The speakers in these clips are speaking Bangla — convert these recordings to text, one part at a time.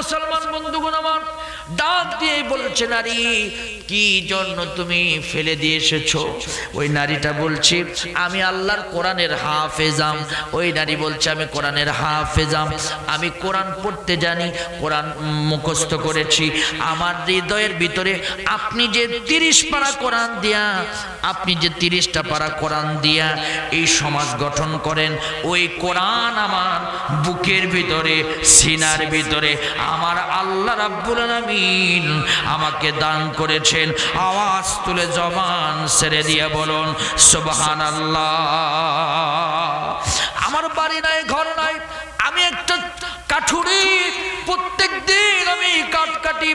মুসলমান বন্ধুগণ আমার, ডাক দিয়ে বলছে, নারী কি জন্য তুমি ফেলে দিয়ে এসেছো? ওই নারীটা বলছে, আমি আল্লাহর কোরআনের হাফেজাম। ওই নারী বলছে, আমি কোরআনের হাফেজাম, আমি কোরআন পড়তে জানি, কোরআন মুখস্থ করেছি। আমার হৃদয়ের ভিতরে আপনি যে 30 পারা কোরআন দিয়া, আপনি যে 30টা পারা কোরআন দিয়া এই সমাজ গঠন করেন, ওই কোরআন আমার বুকের ভিতরে, সিনার ভিতরে আমার আল্লাহ রাব্বুল আলামিন আমাকে দান করেছেন। আওয়াজ তুলে জবান ছেড়ে দিয়ে বলুন সুবহানাল্লাহ। আমার বাড়ি নাই, ঘর নাই, আমি একটা কাঠুরি, প্রত্যেক দিন আমি কাঠ কাটি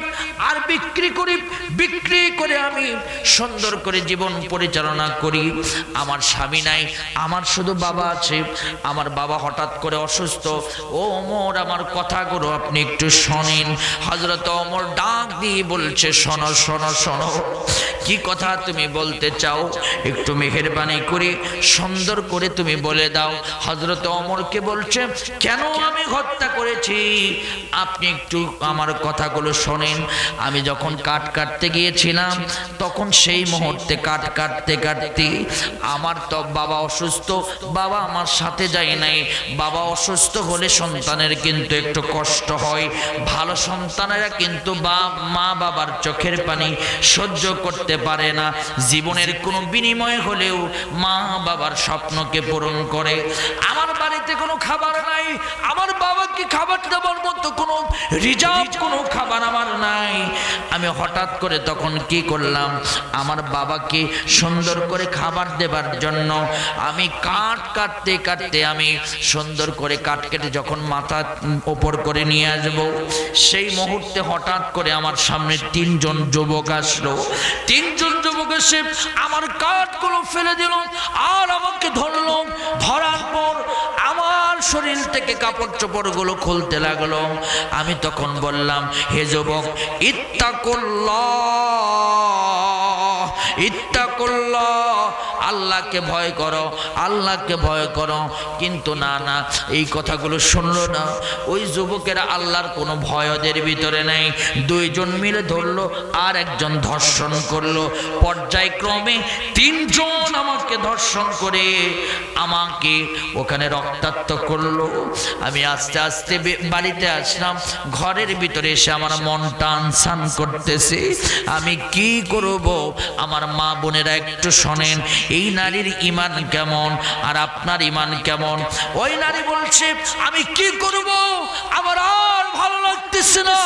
আর বিক্রি করি, বিক্রি করে আমি সুন্দর করে জীবন পরিচালনা করি। আমার স্বামী নাই, আমার শুধু বাবা আছে। আমার বাবা হঠাৎ করে অসুস্থ। ও ওমর, আমার কথাগুলো আপনি একটু শোনেন। হযরত ওমর ডাক দিয়ে বলছে, শোনো শোনো শোনো, কি কথা তুমি বলতে চাও? একটু মেহেরবানি করে সুন্দর করে তুমি বলে দাও। হযরত ওমরকে বলছে, কেন আমি হত্যা করেছি আপনি একটু আমার কথাগুলো শোনেন। আমি যখন কাঠ কাটতে গিয়েছিলাম, তখন সেই মুহূর্তে কাঠ কাটতে কাটতে আমার তো বাবা অসুস্থ, বাবা আমার সাথে যায় নাই। বাবা অসুস্থ হলে সন্তানের কিন্তু একটু কষ্ট হয়। ভালো সন্তানেরা কিন্তু মা বাবার চোখের পানি সহ্য করতে পারে না। জীবনের কোনো বিনিময় হলেও মা বাবার স্বপ্নকে পূরণ করে। আমার বাড়িতে কোনো খাবার নাই, আমার বাবাকে খাবার দেওয়ার মতো কোনো রিজার্ভ কোনো খাবার আমার নাই। আমি হঠাৎ করে তখন কি করলাম, আমার বাবাকে সুন্দর করে খাবার দেবার জন্য আমি কাঠ কাটতে কাটতে, আমি সুন্দর করে কাঠ কেটে যখন মাথা ওপর করে নিয়ে আসবো, সেই মুহূর্তে হঠাৎ করে আমার সামনে 3 জন যুবক আসলো। 3 জন যুবক এসে আমার কাঠগুলো ফেলে দিল আর আমাকে ধরলো। ধরার পর আমার শরীর থেকে কাপড় চোপড়গুলো খুলতে লাগলো। আমি তখন বললাম, হে যুবক, ইত্তাকুল্লাহ, ইত্তাকুল্লাহ, আল্লাহকে ভয় করো, আল্লাহকে ভয় করো। কিন্তু না না, এই কথাগুলো শুনলো না। ওই যুবকেরা আল্লাহর কোনো ভয় ওদের ভিতরে নেই। 2 জন মিলে ধরলো আর একজন ধর্ষণ করলো। পর্যায়ক্রমে 3 জন আমাকে ধর্ষণ করে আমাকে ওখানে রক্তাক্ত করলো। আমি আস্তে আস্তে বাড়িতে আসলাম। ঘরের ভিতরে এসে আমার মনটা আনসান করতেছে, আমি কি করব? আমার মা বোনেরা একটু শোনেন, এই নারীর ঈমান কেমন আর আপনার ঈমান কেমন? ওই নারী বলছে, আমি কি করব, আমার আর ভালো লাগতেছে না,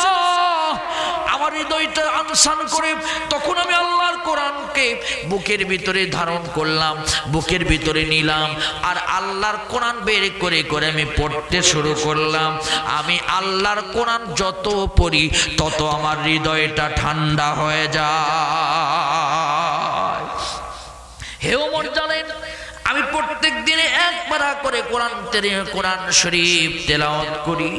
আমার হৃদয়টা আনসান করে। তখন আমি আল্লাহর কোরআনকে বুকের ভিতরে ধারণ করলাম, বুকের ভিতরে নিলাম আর আল্লাহর কোরআন বের করে করে আমি পড়তে শুরু করলাম। আমি আল্লাহর কোরআন যত পড়ি তত আমার হৃদয়টা ঠান্ডা হয়ে যায়। হে ওমর, জানেন আমি প্রত্যেক দিনে 1 পারা করে কোরআন শরীফ তেলাওয়াত করি।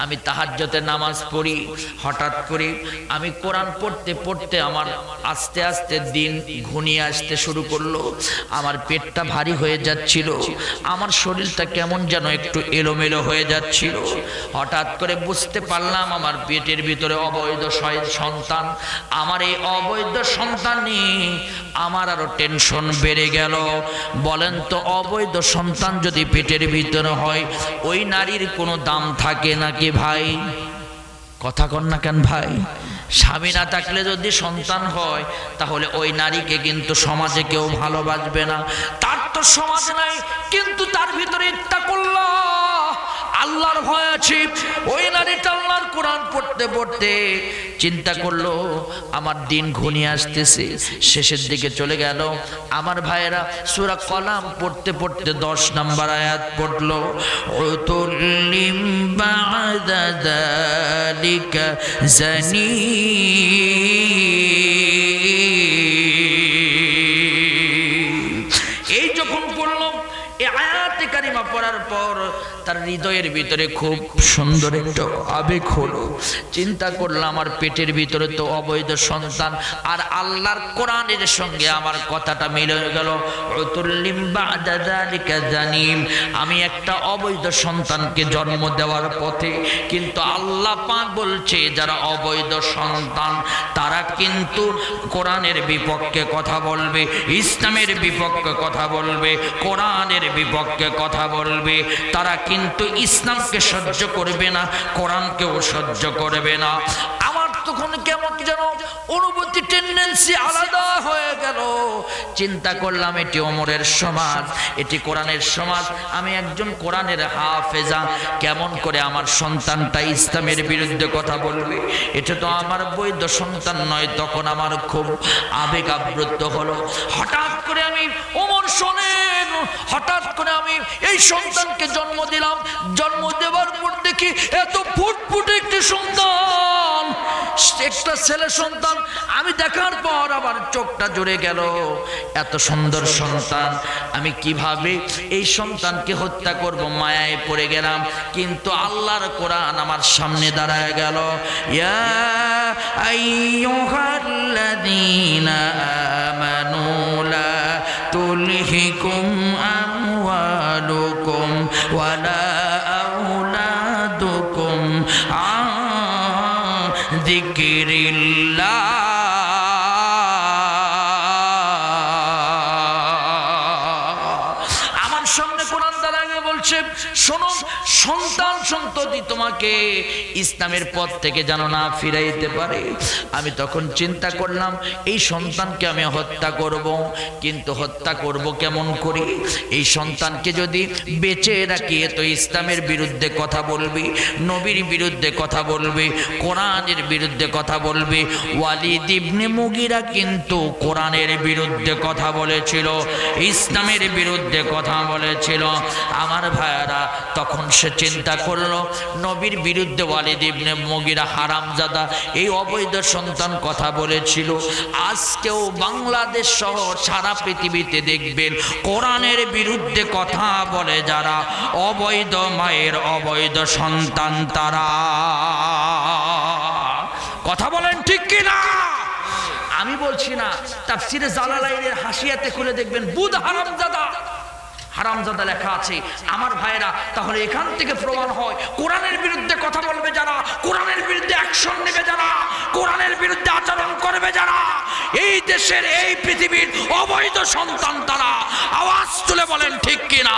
আমি তাহাজ্জুদের নামাজ পড়ি। হঠাৎ করে আমি কোরআন পড়তে পড়তে আমার আস্তে আস্তে দিন ঘনিয়ে আসতে শুরু করলো। আমার পেটটা ভারী হয়ে যাচ্ছিল, আমার শরীরটা কেমন যেন একটু এলোমেলো হয়ে যাচ্ছিল। হঠাৎ করে বুঝতে পারলাম আমার পেটের ভিতরে অবৈধ সন্তান। আমার এই অবৈধ সন্তান নিয়ে আমার আরো টেনশন বেড়ে গেল। বলেন তো, অবৈধ সন্তান যদি পেটের ভিতরে হয়, ওই নারীর কোনো দাম থাকে নাকি ভাই? কথা কন না কেন ভাই? স্বামী না থাকলে যদি সন্তান হয়, তাহলে ওই নারীকে কিন্তু সমাজে কেউ ভালোবাসবে না। তার তো সমাজ নাই, কিন্তু তার ভিতরে ইত্তাকুল্লাহ, আল্লাহর ভয় আছে। ওই নারীটা আল্লাহর কোরআন পড়তে পড়তে চিন্তা করলো, আমার দিন ঘনিয়ে আসতেছে, শেষের দিকে চলে গেল। আমার ভাইয়েরা সূরা কলাম পড়তে পড়তে 10 নম্বর আয়াত পড়লো, উতুল্লিম বা'দা যালিকা জানি। এই যখন পড়লো, এই আয়াতে কারিমা পড়ার পর তার হৃদয়ের ভিতরে খুব সুন্দর একটা আবেগ হলো। চিন্তা করলাম আমার পেটের ভিতরে তো অবৈধ সন্তান, আর আল্লাহর কোরআনের সঙ্গে আমার কথাটা মিলে গেল। উতুল্লিম বাদা যালিকা জানিম, আমি একটা অবৈধ সন্তানকে জন্ম দেওয়ার পথে। কিন্তু আল্লাহ পাক বলছে যারা অবৈধ সন্তান তারা কিন্তু কোরআনের বিপক্ষে কথা বলবে, ইসলামের বিপক্ষে কথা বলবে, কোরআনের বিপক্ষে কথা বলবে। তারা কিন্তু ইসলামকে সহ্য করবে না, কোরআনকেও সহ্য করবে না। আমার তখন কেমন যেন অনুভূতি, টেন্ডেন্সি আলাদা হয়ে গেল। চিন্তা করলাম এটি ওমরের সমাজ, এটি কোরআনের সমাজ, আমি একজন কোরআনের হাফেজা, কেমন করে আমার সন্তানটা ইসলামের বিরুদ্ধে কথা বলবে? এটা তো আমার বৈধ সন্তান নয়। তখন আমার খুব আবেগ আপ্লুত হলো। হঠাৎ করে আমি ওমর শোনেন, হঠাৎ করে আমি এই সন্তানকে জন্ম দিলাম। জন্ম দেওয়ার পর দেখি এত ফুটফুটে একটি সন্তান, একটা ছেলে সন্তান। আমি দেখার পর আবার চোখটা জুড়ে গেল। এত সুন্দর সন্তান, আমি কিভাবে এই সন্তানকে হত্যা করব? মায়ায় পড়ে গেলাম। কিন্তু আল্লাহর কোরআন আমার সামনে দাঁড়ায় গেল। ইয়া আইয়ুহাল্লাযীনা আমানু লা তুলহিকুম আমওয়ালুকুম ওয়ালা আওলাদুকুম আন যিকরিল্লাহ। আমার সামনে কোরআন দাঁড়ায় বলছে, শোনো, সন্তান সন্ততি তোমাকে ইসলামের পথ থেকে যেন না ফিরাইতে পারে। আমি তখন চিন্তা করলাম এই সন্তানকে আমি হত্যা করব, কিন্তু হত্যা করব কেমন করে? এই সন্তানকে যদি বেঁচে রাখি তো ইসলামের বিরুদ্ধে কথা বলবে, নবীর বিরুদ্ধে কথা বলবে, কোরআনের বিরুদ্ধে কথা বলবে। ওয়ালিদ ইবনে মুগিরা কিন্তু কোরআনের বিরুদ্ধে কথা বলেছিল, ইসলামের বিরুদ্ধে কথা বলেছিল। আমার ভাইয়ারা, তখন সে চিন্তা করলো নবীর বিরুদ্ধে ওয়ালিদ ইবনে মুগিরা হারামজাদা এই অবৈধ সন্তান কথা বলেছিল। আজকেও বাংলাদেশ সহ সারা পৃথিবীতে দেখবেন কোরআনের বিরুদ্ধে কথা বলে যারা, অবৈধ মায়ের অবৈধ সন্তান তারা। কথা বলেন ঠিক কিনা? আমি বলছি না, তাফসিরে জালালাইনের হাসিয়াতে খুলে দেখবেন বুদ হারামজাদা, হারামজাদা লেখা আছে। আমার ভাইরা, তাহলে এখান থেকে প্রমাণ হয় কোরআনের বিরুদ্ধে কথা বলবে যারা, কোরআনের বিরুদ্ধে অ্যাকশন নেবে যারা, কোরআনের বিরুদ্ধে আচরণ করবে যারা, এই দেশের এই পৃথিবীর অবৈধ সন্তান তারা। আওয়াজ তুলে বলেন ঠিক কিনা?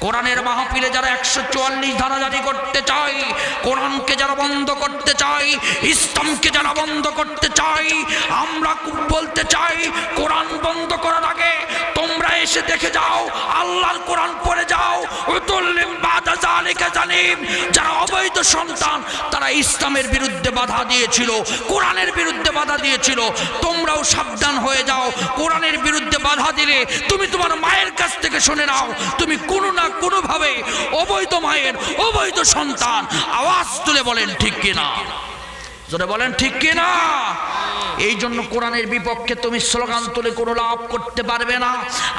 কোরআনের মাহফিলে যারা 144 ধারা জারি করতে চায়, কোরআনকে যারা বন্ধ করতে চায়, ইসলামকে যারা বন্ধ করতে চায়, আমরা বলতে চাই কোরআন বন্ধ করার আগে তোমরা এসে দেখে যাও, আল্লাহর কোরআন পড়ে যাও। উতুল্লিম বাদা যালিকা জানিম, যারা অবৈধ সন্তান তারা ইসলামের বিরুদ্ধে বাধা দিয়েছিল, কোরআনের বিরুদ্ধে বাধা দিয়েছিল। তোমরাও সাবধান হয়ে যাও। কোরআনের বিরুদ্ধে বাধা দিলে তুমি তোমার মায়ের কাছ থেকে শুনে নাও, তুমি কোনো না কোনোভাবে অবৈধ মায়ের অবৈধ সন্তান। আওয়াজ তুলে বলেন ঠিক কিনা? জোরে বলেন ঠিক কিনা? এই জন্য কোরআনের বিপক্ষে তুমি স্লোগান তুলে কোনো লাভ করতে পারবে না।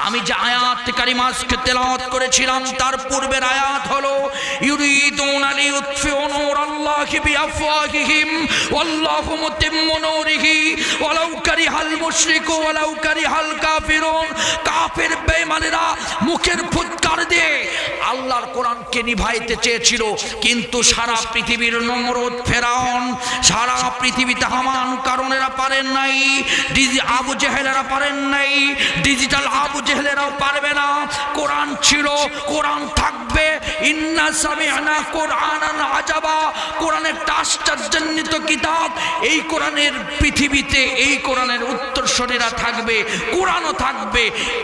আমি যে আয়াত কারিমা আজকে তেলাওয়াত করেছিলাম তার পূর্বের আয়াত হলো ইউরিদুনা লিইউতফিউ নূরাল্লাহি বিআফওয়াহিহিম ওয়াল্লাহু মুতিম্মু নূরিহি ওয়ালাউ কারিহাল মুশরিকু ওয়ালাউ কারিহাল কাফিরুন। কাফের বেঈমানেরা মুখের ফুৎকার দিয়ে আল্লাহর কোরআনকে নিভাইতে চেয়েছিল, কিন্তু সারা পৃথিবীর নমরুদ, ফেরাউন, সারা পৃথিবীতে হামান কারণেরা পারেন নাই, আবু জেহেলেরা পারেন নাই, ডিজিটাল আবু জেহেলেরাও পারবে না। কোরআন ছিল, কোরআন থাকবে। ইন্না সামি'না কুরআনান আজাবা, কোরআন একটা আশ্চর্যান্বিত কিতাব। এই কোরআনের পৃথিবীতে এই কোরআনের উত্তরসূরিরা থাকবে, কোরআনও থাকবে।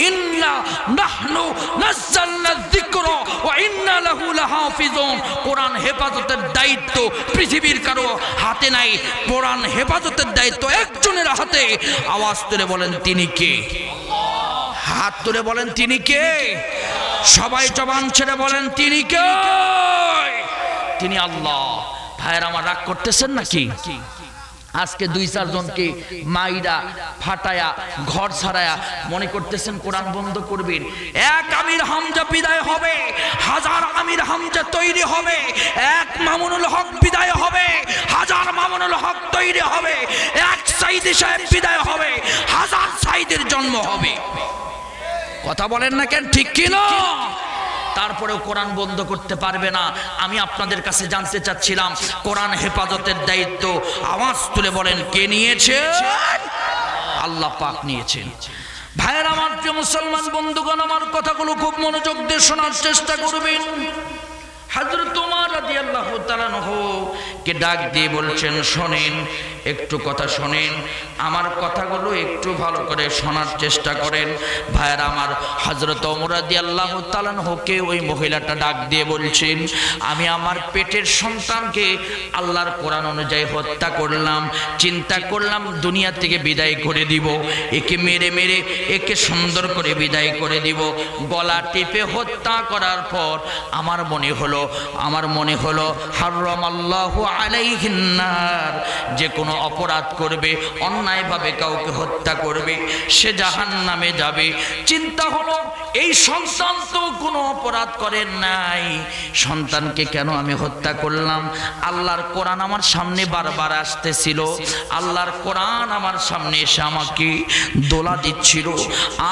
ইন্না নাহনু নাযালনা যিকরা ওয়া ইন্না লাহু লাহাফিজুন। কোরআন হেফাজতের দায়িত্ব পৃথিবীর কারো হাতে নাই, কোরআন হেফাজতের দায়িত্ব একজনের হাতে। আওয়াজ তুলে বলেন তিনি কে? হাত তুলে বলেন তিনি কে? সবাই জবান ছেড়ে বলেন তিনি কে? তিনি আল্লাহ। ভাইয়ের আমার রাগ করতেছেন নাকি? আজকে 2-4 জনকে মাইরা ফাটায়া ঘর ছাড়ায়া মনে করতেছেন কোরআন বন্ধ করবেন। এক আমির হামজা বিদায় হবে, হাজার আমির হামজা তৈরি হবে। এক মামুনুল হক বিদায় হবে, হাজার মামুনুল হক তৈরি হবে। এক সাইদি সাহেব বিদায় হবে, হাজার সাইদের জন্ম হবে। কথা বলেন না কেন, ঠিক কি না? তারপরেও কোরআন বন্ধ করতে পারবে না। আমি আপনাদের কাছে জানতে চাচ্ছিলাম, কোরআন হেফাজতের দায়িত্ব আওয়াজ তুলে বলেন কে নিয়েছেন? আল্লাহ পাক নিয়েছেন। ভাইয়ের আমার, প্রিয় মুসলমান বন্ধুগণ, আমার কথাগুলো খুব মনোযোগ দিয়ে শোনার চেষ্টা করবেন। হযরত ওমর রাদিয়াল্লাহু তাআলা আনহু কে ডাক দিয়ে বলছেন, শোনেন, একটু কথা শোনেন, আমার কথাগুলো একটু ভালো করে শোনার চেষ্টা করেন। ভাইয়েরা আমার, হযরত ওমর রাদিয়াল্লাহু তাআলা আনহুকে ওই মহিলাটা ডাক দিয়ে বলছেন, আমি আমার পেটের সন্তানকে আল্লাহর কোরআন অনুযায়ী হত্যা করলাম, চিন্তা করলাম দুনিয়া থেকে বিদায় করে দিব, একে মেরে মেরে একে সুন্দর করে বিদায় করে দিব। গলা টিপে হত্যা করার পর আমার মনে হলো হারামাল্লাহু আলাইহিন নার, যে কোনো অপরাধ করবে, অন্যায়ভাবে কাউকে হত্যা করবে, সে জাহান্নামে যাবে। চিন্তা হলো, এই সন্তান তো কোনো অপরাধ করেন নাই, সন্তানকে কেন আমি হত্যা করলাম? আল্লাহর কোরআন আমার সামনে বারবার আসতেছিল, আল্লাহর কোরআন আমার সামনে এসে আমাকে দোলা দিচ্ছিল,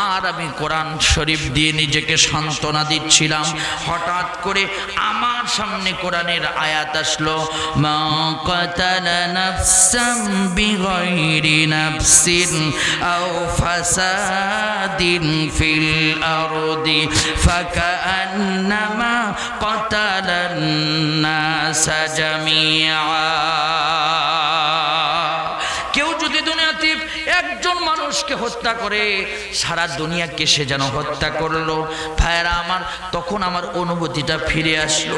আর আমি কোরআন শরীফ দিয়ে নিজেকে সান্ত্বনা দিচ্ছিলাম। হঠাৎ করে আমার সামনে কোরআনের আয়াত আসলো, মা কাতালা নাফসাম বিগাইরি নাফসিন আও ফাসাদিন ফিল আরদি ফাকান্নামা কাতালান নাসা জামিআ। কেউ যদি দুনিয়াতে একজন মানুষকে হত্যা করে, সারা দুনিয়াকে সে যেন হত্যা করলো। ভাইয়েরা আমার, তখন আমার অনুভূতিটা ফিরে আসলো।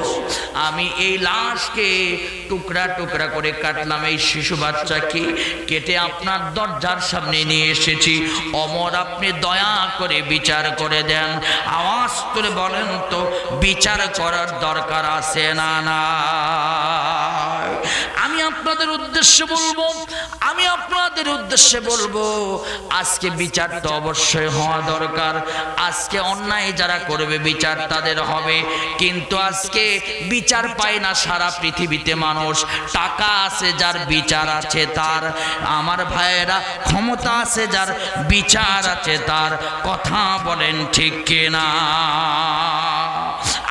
আমি এই লাশকে টুকরা টুকরা করে কাটলাম, এই শিশু বাচ্চাকে কেটে আপনার দরজার সামনে নিয়ে এসেছি। ওমর, আপনি দয়া করে বিচার করে দেন। আওয়াজ তুলে বলেন তো, বিচার করার দরকার আছে না? না। আমি আপনাদের উদ্দেশ্যে বলবো, আজকে বিচার তো অবশ্যই হওয়া দরকার। আজকে অন্যায় যারা করবে বিচার তাদের হবে, কিন্তু আজকে বিচার পায় না সারা পৃথিবীতে মানুষ। টাকা আছে যার, বিচার আছে তার। আমার ভাইয়েরা, ক্ষমতা আছে যার, বিচার আছে তার। কথা বলেন ঠিক কিনা?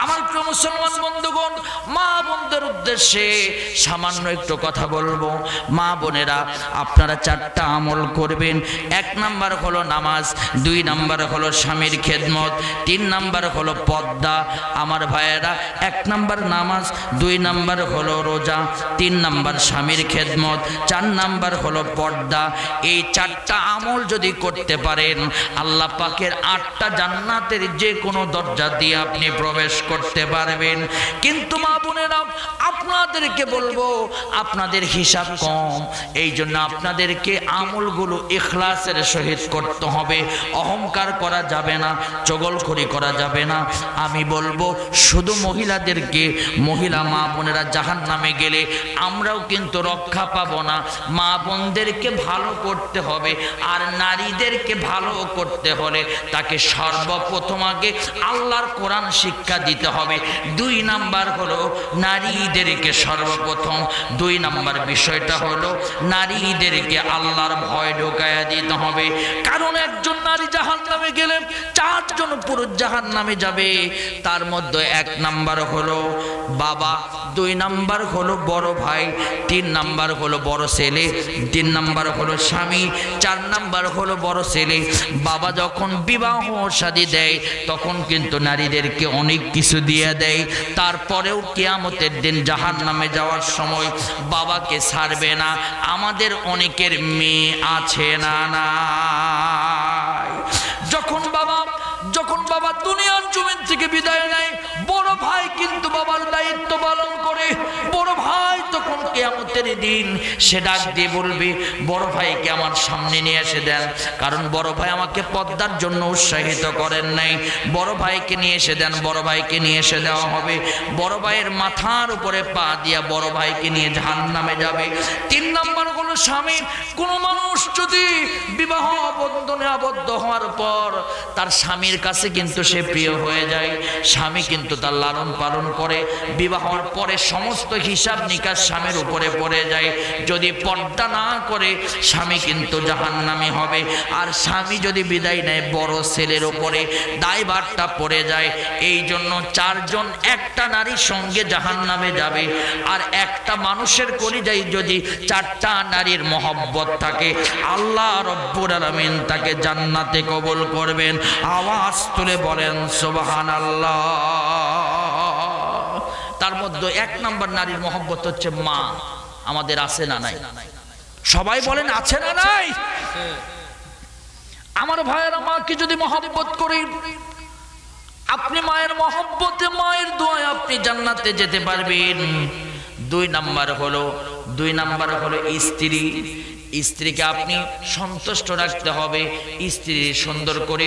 আমার প্রিয় মুসলমান বন্ধুগণ, মা বোনদের উদ্দেশ্যে সামান্য একটু কথা বলবো। মা বোনেরা, আপনারা 4টা আমল করবেন। 1 নাম্বার হলো নামাজ, 2 নাম্বার হলো স্বামীর খেদমত, 3 নাম্বার হলো পর্দা। আমার ভাইয়েরা, 1 নাম্বার নামাজ, 2 নাম্বার হলো রোজা, 3 নাম্বার স্বামীর খেদমত, 4 নাম্বার হলো পর্দা। এই 4টা আমল যদি করতে পারেন, আল্লাহ পাকের 8টা জান্নাতের যে কোনো দরজা দিয়ে আপনি প্রবেশ করতে পারবেন। কিন্তু মা বোনেরা, আপনাদেরকে বলবো, আপনাদের হিসাব কম, এই জন্য আপনাদেরকে আমলগুলো ইখলাসের সহিত করতে হবে। অহংকার করা যাবে না, চগলখড়ি করা যাবে না। আমি বলবো, শুধু মহিলাদেরকে, মহিলা মা বোনেরা জাহান্নামে গেলে আমরাও কিন্তু রক্ষা পাবো না। মা বোনদেরকে ভালো করতে হবে, আর নারীদেরকে ভালো করতে হলে তাকে সর্বপ্রথম আগে আল্লাহর কোরআন শিক্ষা দিতে হবে। 2 নাম্বার হলো নারীদেরকে সর্বপ্রথম, 2 নাম্বার বিষয়টা হলো নারীদেরকে আল্লাহর ভয় ঢোকায়া দিতে হবে। কারণ একজন নারী জাহান্নামে গেলে 4 জন পুরুষ জাহান্নামে যাবে। তার মধ্যে 1 নাম্বার হলো বাবা, 2 নাম্বার হলো বড় ভাই, 3 নাম্বার হলো বড় ছেলে, 3 নাম্বার হলো স্বামী, 4 নাম্বার হলো বড় ছেলে। বাবা যখন বিবাহ শাদী দেয়, তখন কিন্তু নারীদেরকে অনেক কিছু দিয়ে দেয়। তারপরেও কিয়ামতের দিন জাহান্নামে যাওয়ার সময় বাবাকে ছাড়বে না। আমাদের অনেকের মেয়ে আছে না? যখন বাবা দুনিয়ার জমিন থেকে বিদায় নেয়, বড় ভাই কিন্তু বাবার দায়িত্ব পালন করে। বড় ভাই তখন কিয়ামতের কেয়ামতের দিন সে ডাক দিয়ে বলবে, বড় ভাইকে আমার সামনে নিয়ে এসে দেন, কারণ বড় ভাই আমাকে পদ্মার জন্য উৎসাহিত করেন নাই। বড় ভাইকে নিয়ে এসে দেন, বড় ভাইকে নিয়ে এসে দেওয়া হবে। বড় ভাইয়ের মাথার উপরে পা দিয়া বড় ভাইকে নিয়ে জাহান্নামে যাবে। 3 নম্বর হলো স্বামী। কোন মানুষ যদি বিবাহ বন্ধনে আবদ্ধ হওয়ার পর তার স্বামীর কাছে কিন্তু সে প্রিয় হয়ে যায়, স্বামী কিন্তু তার লালন পালন করে, বিবাহের পরে সমস্ত হিসাব নিকাশ স্বামীর উপরে পড়ে যায়। যদি পর্দা না করে স্বামী কিন্তু জাহান্নামী হবে। আর স্বামী যদি বিদায় নেয় বড় ছেলের উপরে দায়ভারটা পড়ে যায়। এই জন্য 4 জন একটা নারীর সঙ্গে জাহান্নামে যাবে। আর একটা মানুষের কলিজায় যদি 4টা নারীর মহব্বত থাকে, আল্লাহ রব্বুল আলামিন তাকে জান্নাতে কবুল করবেন। আওয়াজ তুলে বলেন সুবহানাল্লাহ। তার মধ্যে 1 নম্বর নারীর মহব্বত হচ্ছে মা। আমাদের আছে না নাই? সবাই বলেন আছে না নাই? আমার ভাইয়েরা, মাকে যদি মহব্বত করি, আপনি মায়ের মহব্বতে, মায়ের দোয়ায় আপনি জান্নাতে যেতে পারবেন। 2 নম্বর হলো স্ত্রী। স্ত্রীকে আপনি সন্তুষ্ট রাখতে হবে, স্ত্রী সুন্দর করে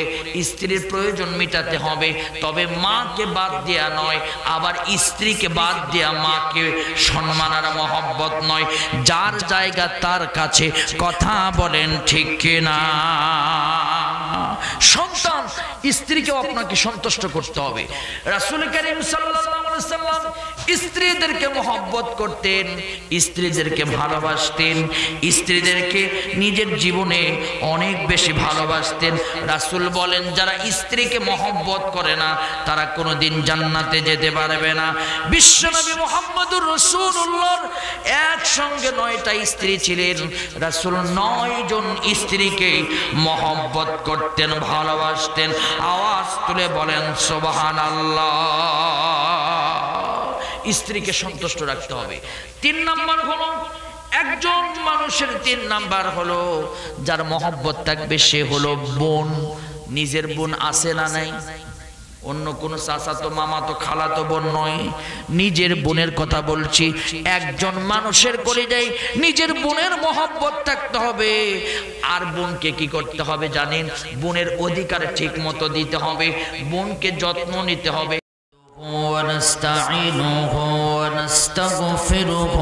স্ত্রীর প্রয়োজন মেটাতে হবে। তবে মাকে বাদ দেয়া নয়, আবার স্ত্রীকে বাদ দেয়া মাকে সম্মান আর মহব্বত নয়। যার জায়গা তার কাছে, কথা বলেন ঠিক কিনা? সন্তান স্ত্রীকেও আপনাকে সন্তুষ্ট করতে হবে। রাসূল কারীম সাল্লাল্লাহু আলাইহি ওয়াসাল্লাম স্ত্রীদেরকে মহব্বত করতেন, স্ত্রীদেরকে ভালোবাসতেন, স্ত্রীদেরকে নিজের জীবনে অনেক বেশি ভালোবাসতেন। রাসূল বলেন, যারা স্ত্রীকে মহব্বত করে না তারা কোনোদিন জান্নাতে যেতে পারবে না। বিশ্বনবী মুহাম্মদুর রাসূলুল্লাহর একসঙ্গে 9টা স্ত্রী ছিলেন। রাসূল 9 জন স্ত্রীকে মহব্বত করতেন, ভালোবাসতেন। আওয়াজ তুলে বলেন সুবহানাল্লাহ। স্ত্রীকে সন্তুষ্ট রাখতে হবে। 3 নম্বর হলো, একজন মানুষের 3 নাম্বার হলো যার মহব্বত থাকবে সে হলো বোন। নিজের বোন আছে না নাই? অন্য কোন চাচাতো মামাতো খালাতো বোন নয়, নিজের বোনের কথা বলছি। একজন মানুষের কলিজায় নিজের বোনের মহব্বত থাকতে হবে। আর বোনকে কি করতে হবে জানেন? বোনের অধিকার ঠিক মতো দিতে হবে, বোনকে যত্ন নিতে হবে। ونستعينه ونستغفره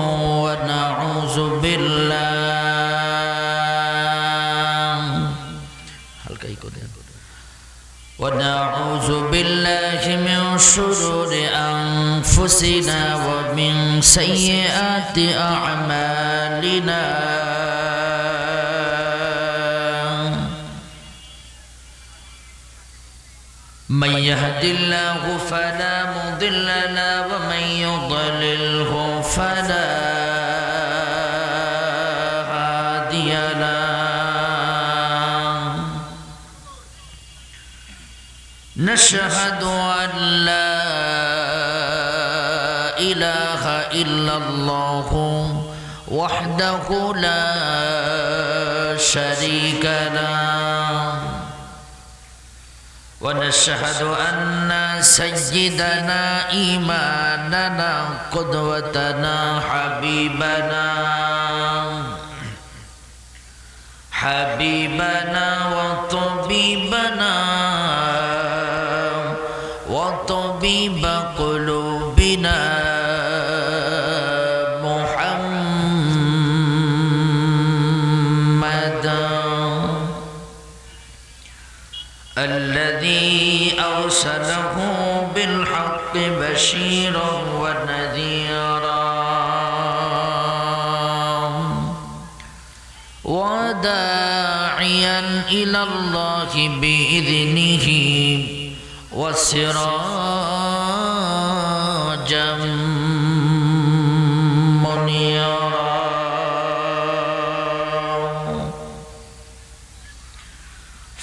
ونعوذ بالله من شرور أنفسنا ومن سيئات أعمالنا. من يهد الله فلا مضل له ومن يضلله فلا هادي له. نشهد أن لا إله إلا الله وحده لا شريك له. ونشهد أن سيدنا إمامنا قدوتنا حبيبنا وطبيب قلوبنا الذي أرسله بالحق بشيرا ونذيرا وداعيا إلى الله بإذنه وسراجا منيرا.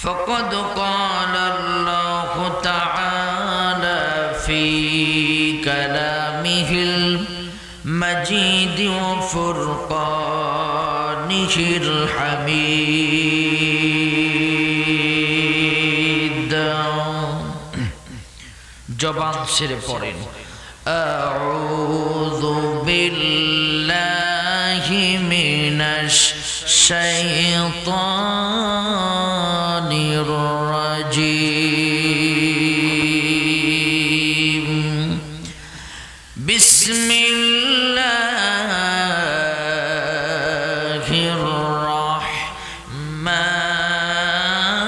فقد قال الله تعالى في كلامه المجيد وفرقانه الحميد. জবান ছেড়ে পড়েন, أعوذ بالله من الشيطان الرجيم بسم الله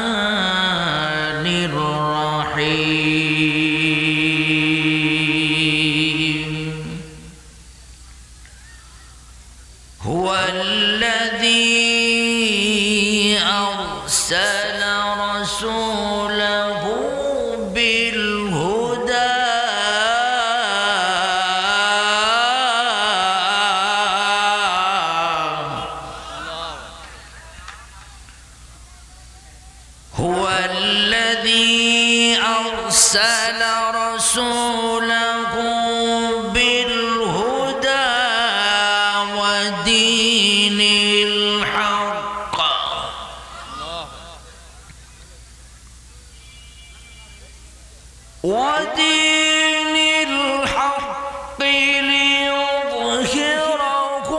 الرحمن الرحيم هو الذي أرسل رسوله بالهدى هو الذي أرسل رسوله بالهدى ودين الحق ليظهره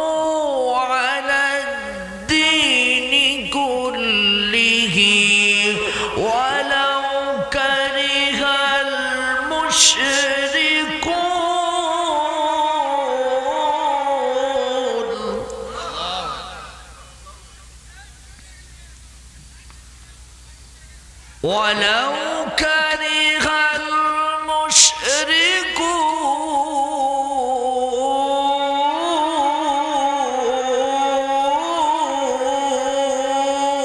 على الدين كله ولو كره المشركون ولو كره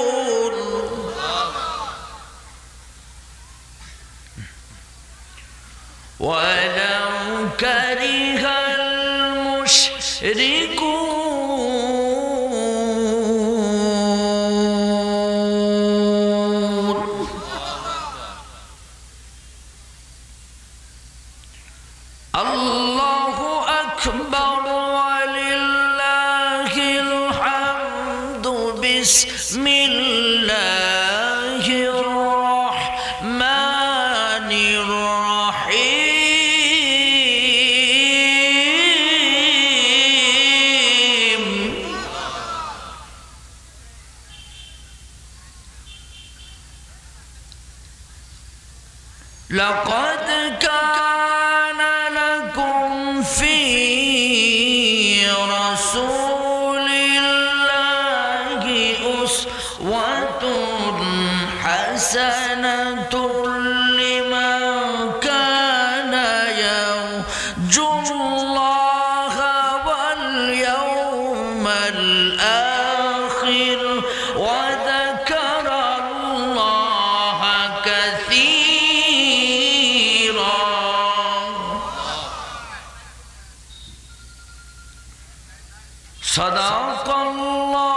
المشركون ولو كره المشركون الله أكبر ولله الحمد بسم الله الرحمن الرحيم لقد كان لكم في رسول الله أسوة حسنة لمن كان يرجو الله واليوم الآخر وذكر الله كثيرا صدق الله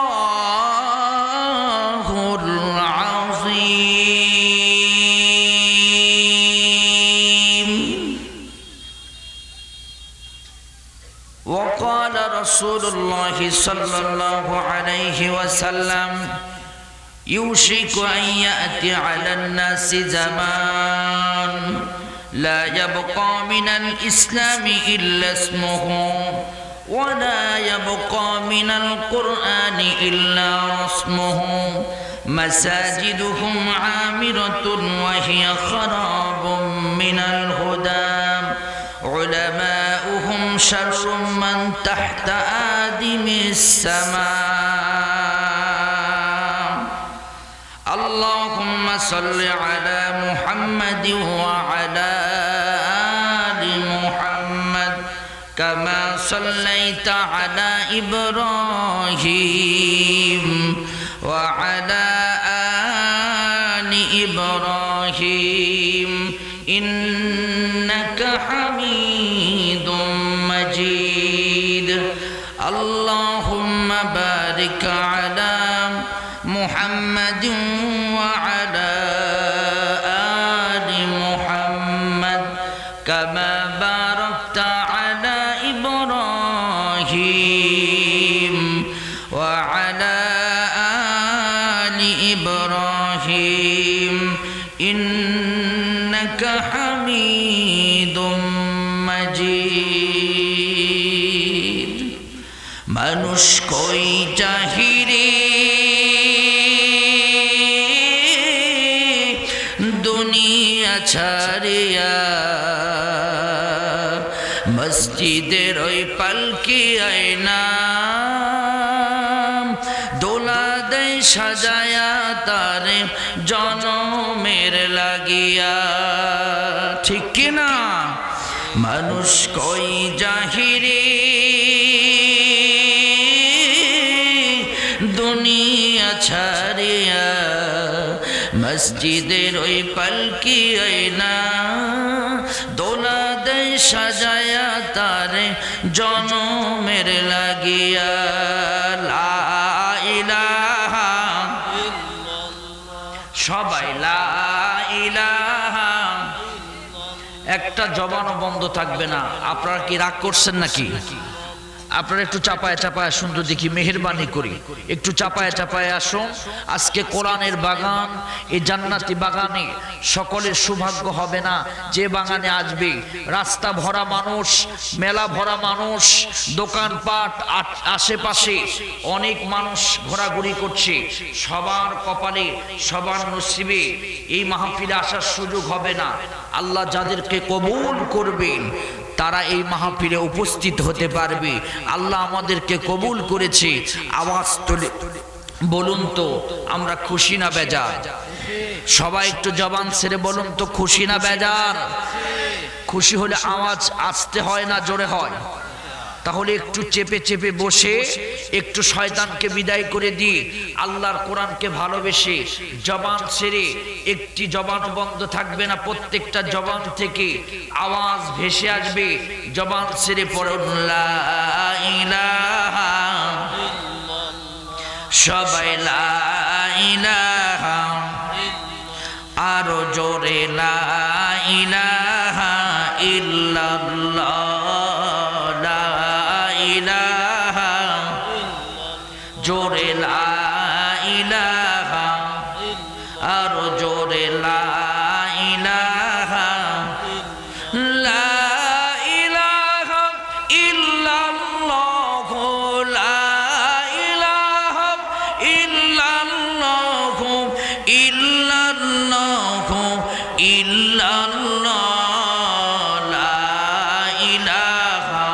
العظيم وقال رسول الله صلى الله عليه وسلم يوشك أن يأتي على الناس زمان لا يبقى من الإسلام إلا اسمه ولا يبقى من القرآن إلا رسمه مساجدهم عامرة وهي خراب من الهدى علماؤهم شر من تحت آدم السماء اللهم صل على محمد وعلى آل محمد كما صليت على إبراهيم وعلى آل إبراهيم إنك حميد مجيد اللهم بارك على محمد وعلى آل محمد كما باركت على إبراهيم وعلى آل إبراهيم إنك حميد مجيد মানুষ কই জাহিরে দুনিয়া ছাড়িয়া মসজিদের ওই পালকি আয়না দোলা দেয় সাজায়া তারে জনমের লাগিয়া ঠিক কিনা মানুষ কই জাহিরে দুনিয়া ছাড়িয়া মসজিদের ওই পালকি আয়না দোলা দেয় সাজায়া তারে জনমের লাগিয়া লা ইলাহা সবাই লা ইলাহা একটা জবানও বন্ধ থাকবে না। আপনারা কি রাগ করছেন নাকি? আপনারা একটু চাপায় চাপায় সুন্দর দেখি মেহেরবানি করি একটু চাপায় চাপায় আসুন। আজকে কোরআনের বাগান, এই জান্নাতি বাগানে সকলের সৌভাগ্য হবে না যে বাগানে আসবে। রাস্তা ভরা মানুষ, মেলা ভরা মানুষ, দোকানপাট আশেপাশে অনেক মানুষ ঘোরাঘুরি করছে। সবার কপালে সবার নসিবে এই মাহফিলে আসার সুযোগ হবে না। আল্লাহ যাদেরকে কবুল করবেন তারা এই মাহফিলে উপস্থিত হতে পারবে। আল্লাহ আমাদেরকে কবুল করেছে। আওয়াজ তুলে বলুন তো আমরা খুশি না বেজার? সবাই একটু জবান ছেড়ে বলুন তো খুশি না বেজার? খুশি হলে আওয়াজ আসতে হয় না জোরে হয়? তাহলে একটু চেপে চেপে বসে একটু শয়তানকে বিদায় করে দিয়ে আল্লাহর কোরআনকে ভালোবেসে জবান ছেড়ে একটি জবান বন্ধ থাকবে না, প্রত্যেকটা জবান থেকে আওয়াজ ভেসে আসবে। জবান ছেড়ে পড়ুন লা ইলাহা, সবাই লা ইলাহা, আরো জোরে লা ইলাহা ইল্লাল্লাহ, জোরে লা ইলাহা, আরো জোরে লা ইলাহা, লা ইলাহা ইল্লাল্লাহ, লা ইলাহা ইল্লাল্লাহ, ইল্লাল্লাহ ইল্লাল্লাহ, লা ইলাহা,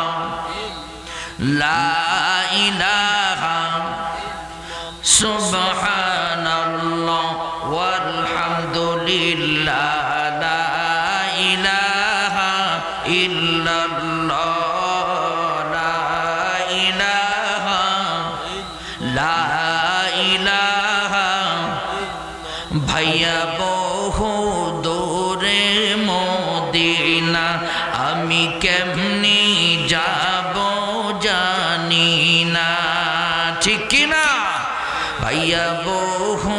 লা ইলাহা, সুবহানাল্লাহ ওয়ালহামদুলিল্লাহ, লা ইলাহা ইল্লাল্লাহ, লা ইলাহা, লা ইলাহা। ভাইয়া বহু দূরে মদিনা, আমি কেমনি যাব জানি না, ঠিক কিনা? ভাইয়া বহু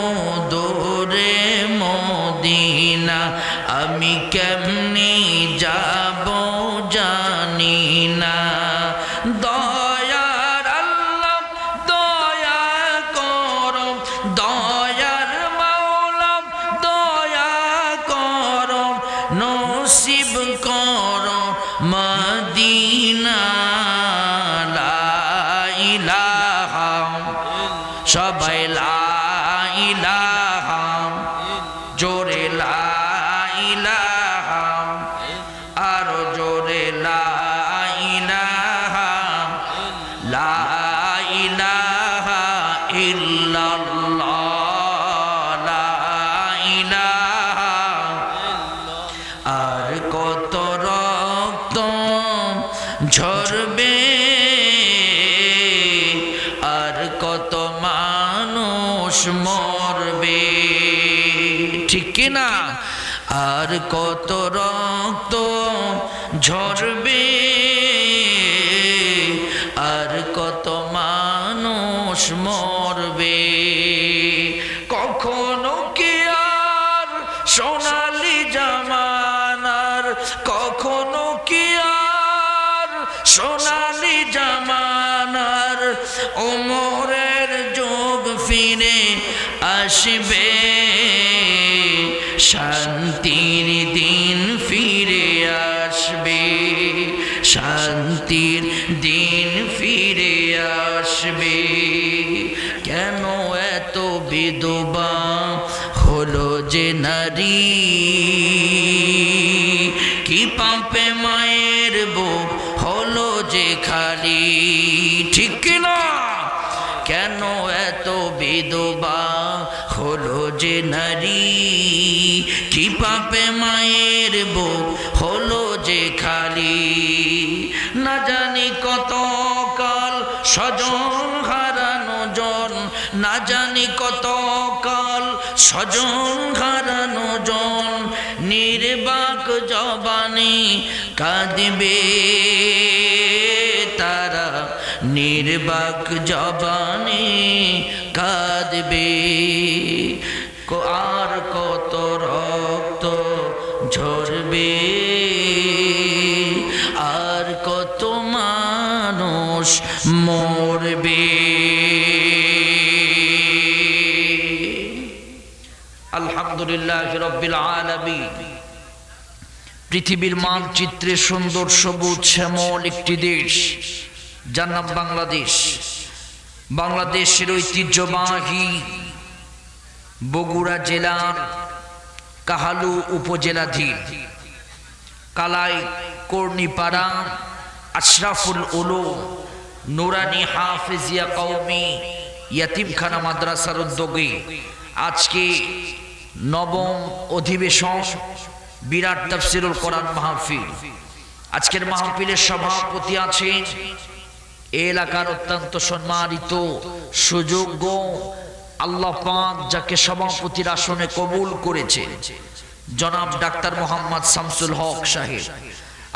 দূরে মদিনা, আমি কেমনি যাব জানি না। দয়ার আল্লাহ দয়া করো, দয়ার মাওলা দয়া করো, নসিব করো মদিনা, লা ইলাহা, সবাই লা ইলাহা, জোরে লা ইলাহা, আরো জোরে লা ইলাহা, লা ইলাহা ইল্লাল্লাহ, লা ইলাহা। আর কত রক্ত ঝরবে, আর কত মানুষ মরবে, ঠিক কিনা? আর কত রক্ত ঝরবে, আর কত মানুষ মরবে। কখনো কি আর সোনালি জামানার, কখনো কি আর সোনালি জামানার ওমরের যুগ ফিরে আসবে, শান্তির দিন ফিরে আসবে, শান্তির দিন ফিরে আসবে। আসবে কেন এত বিধবা হলো যে নারী কি পাপে মায়ের বুক হলো যে খালি ঠিক না কেন এত বিধবা হলো যে নারী কি পাপে মায়ের বুক হলো যে খালি না জানি কত কাল স্বজন হারানো জন না জানি কত কাল স্বজন হারানো জন নির্বাক জবানে কাঁদবে তারা নির্বাক জবানে কাঁদবে আর কত রক্ত ঝরবে আর কত মানুষ মরবে আলহামদুলিল্লাহ রাব্বিল আলামিন পৃথিবীর মানচিত্রে সুন্দর সবুজ শ্যামল একটি দেশ যার নাম বাংলাদেশ বাংলাদেশের ঐতিহ্যবাহী বগুড়া জেলার কাহালু উপজেলাধীন কালাই কর্ণিপাড়া আশরাফুল উলুম নুরানি হাফিজিয়া কওমি ইয়াতিমখানা মাদ্রাসার উদ্যোগে আজকে নবম অধিবেশন বিরাট তাফসীরুল কোরআন মাহফিল আজকের মাহফিলের সভাপতি আছেন এলাকার অত্যন্ত সম্মানিত সুযোগ্য আল্লাহ পাক যাকে সভাপতির আসনে কবুল করেছে জনাব ডাক্তার মোহাম্মদ শামসুল হক সাহেব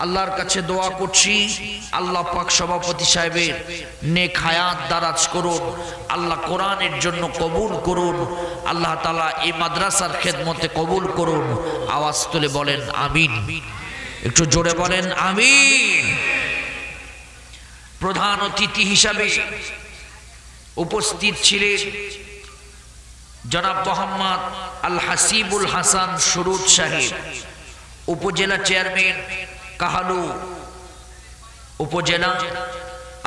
আল্লাহর কাছে দোয়া করছি আল্লাহ পাক সভাপতি সাহেবের নেক হায়াত দারাজ করুন আল্লাহ কোরআনের জন্য কবুল করুন আল্লাহ তাআলা এই মাদ্রাসার খেদমতে কবুল করুন আওয়াজ তুলে বলেন আমিন একটু জোরে বলেন আমিন প্রধান অতিথি হিসাবে উপস্থিত ছিলেন জনাব মোহাম্মদ আল হাসিবুল হাসান সুরুজ সাহেব উপজেলা চেয়ারম্যান কাহালু উপজেলা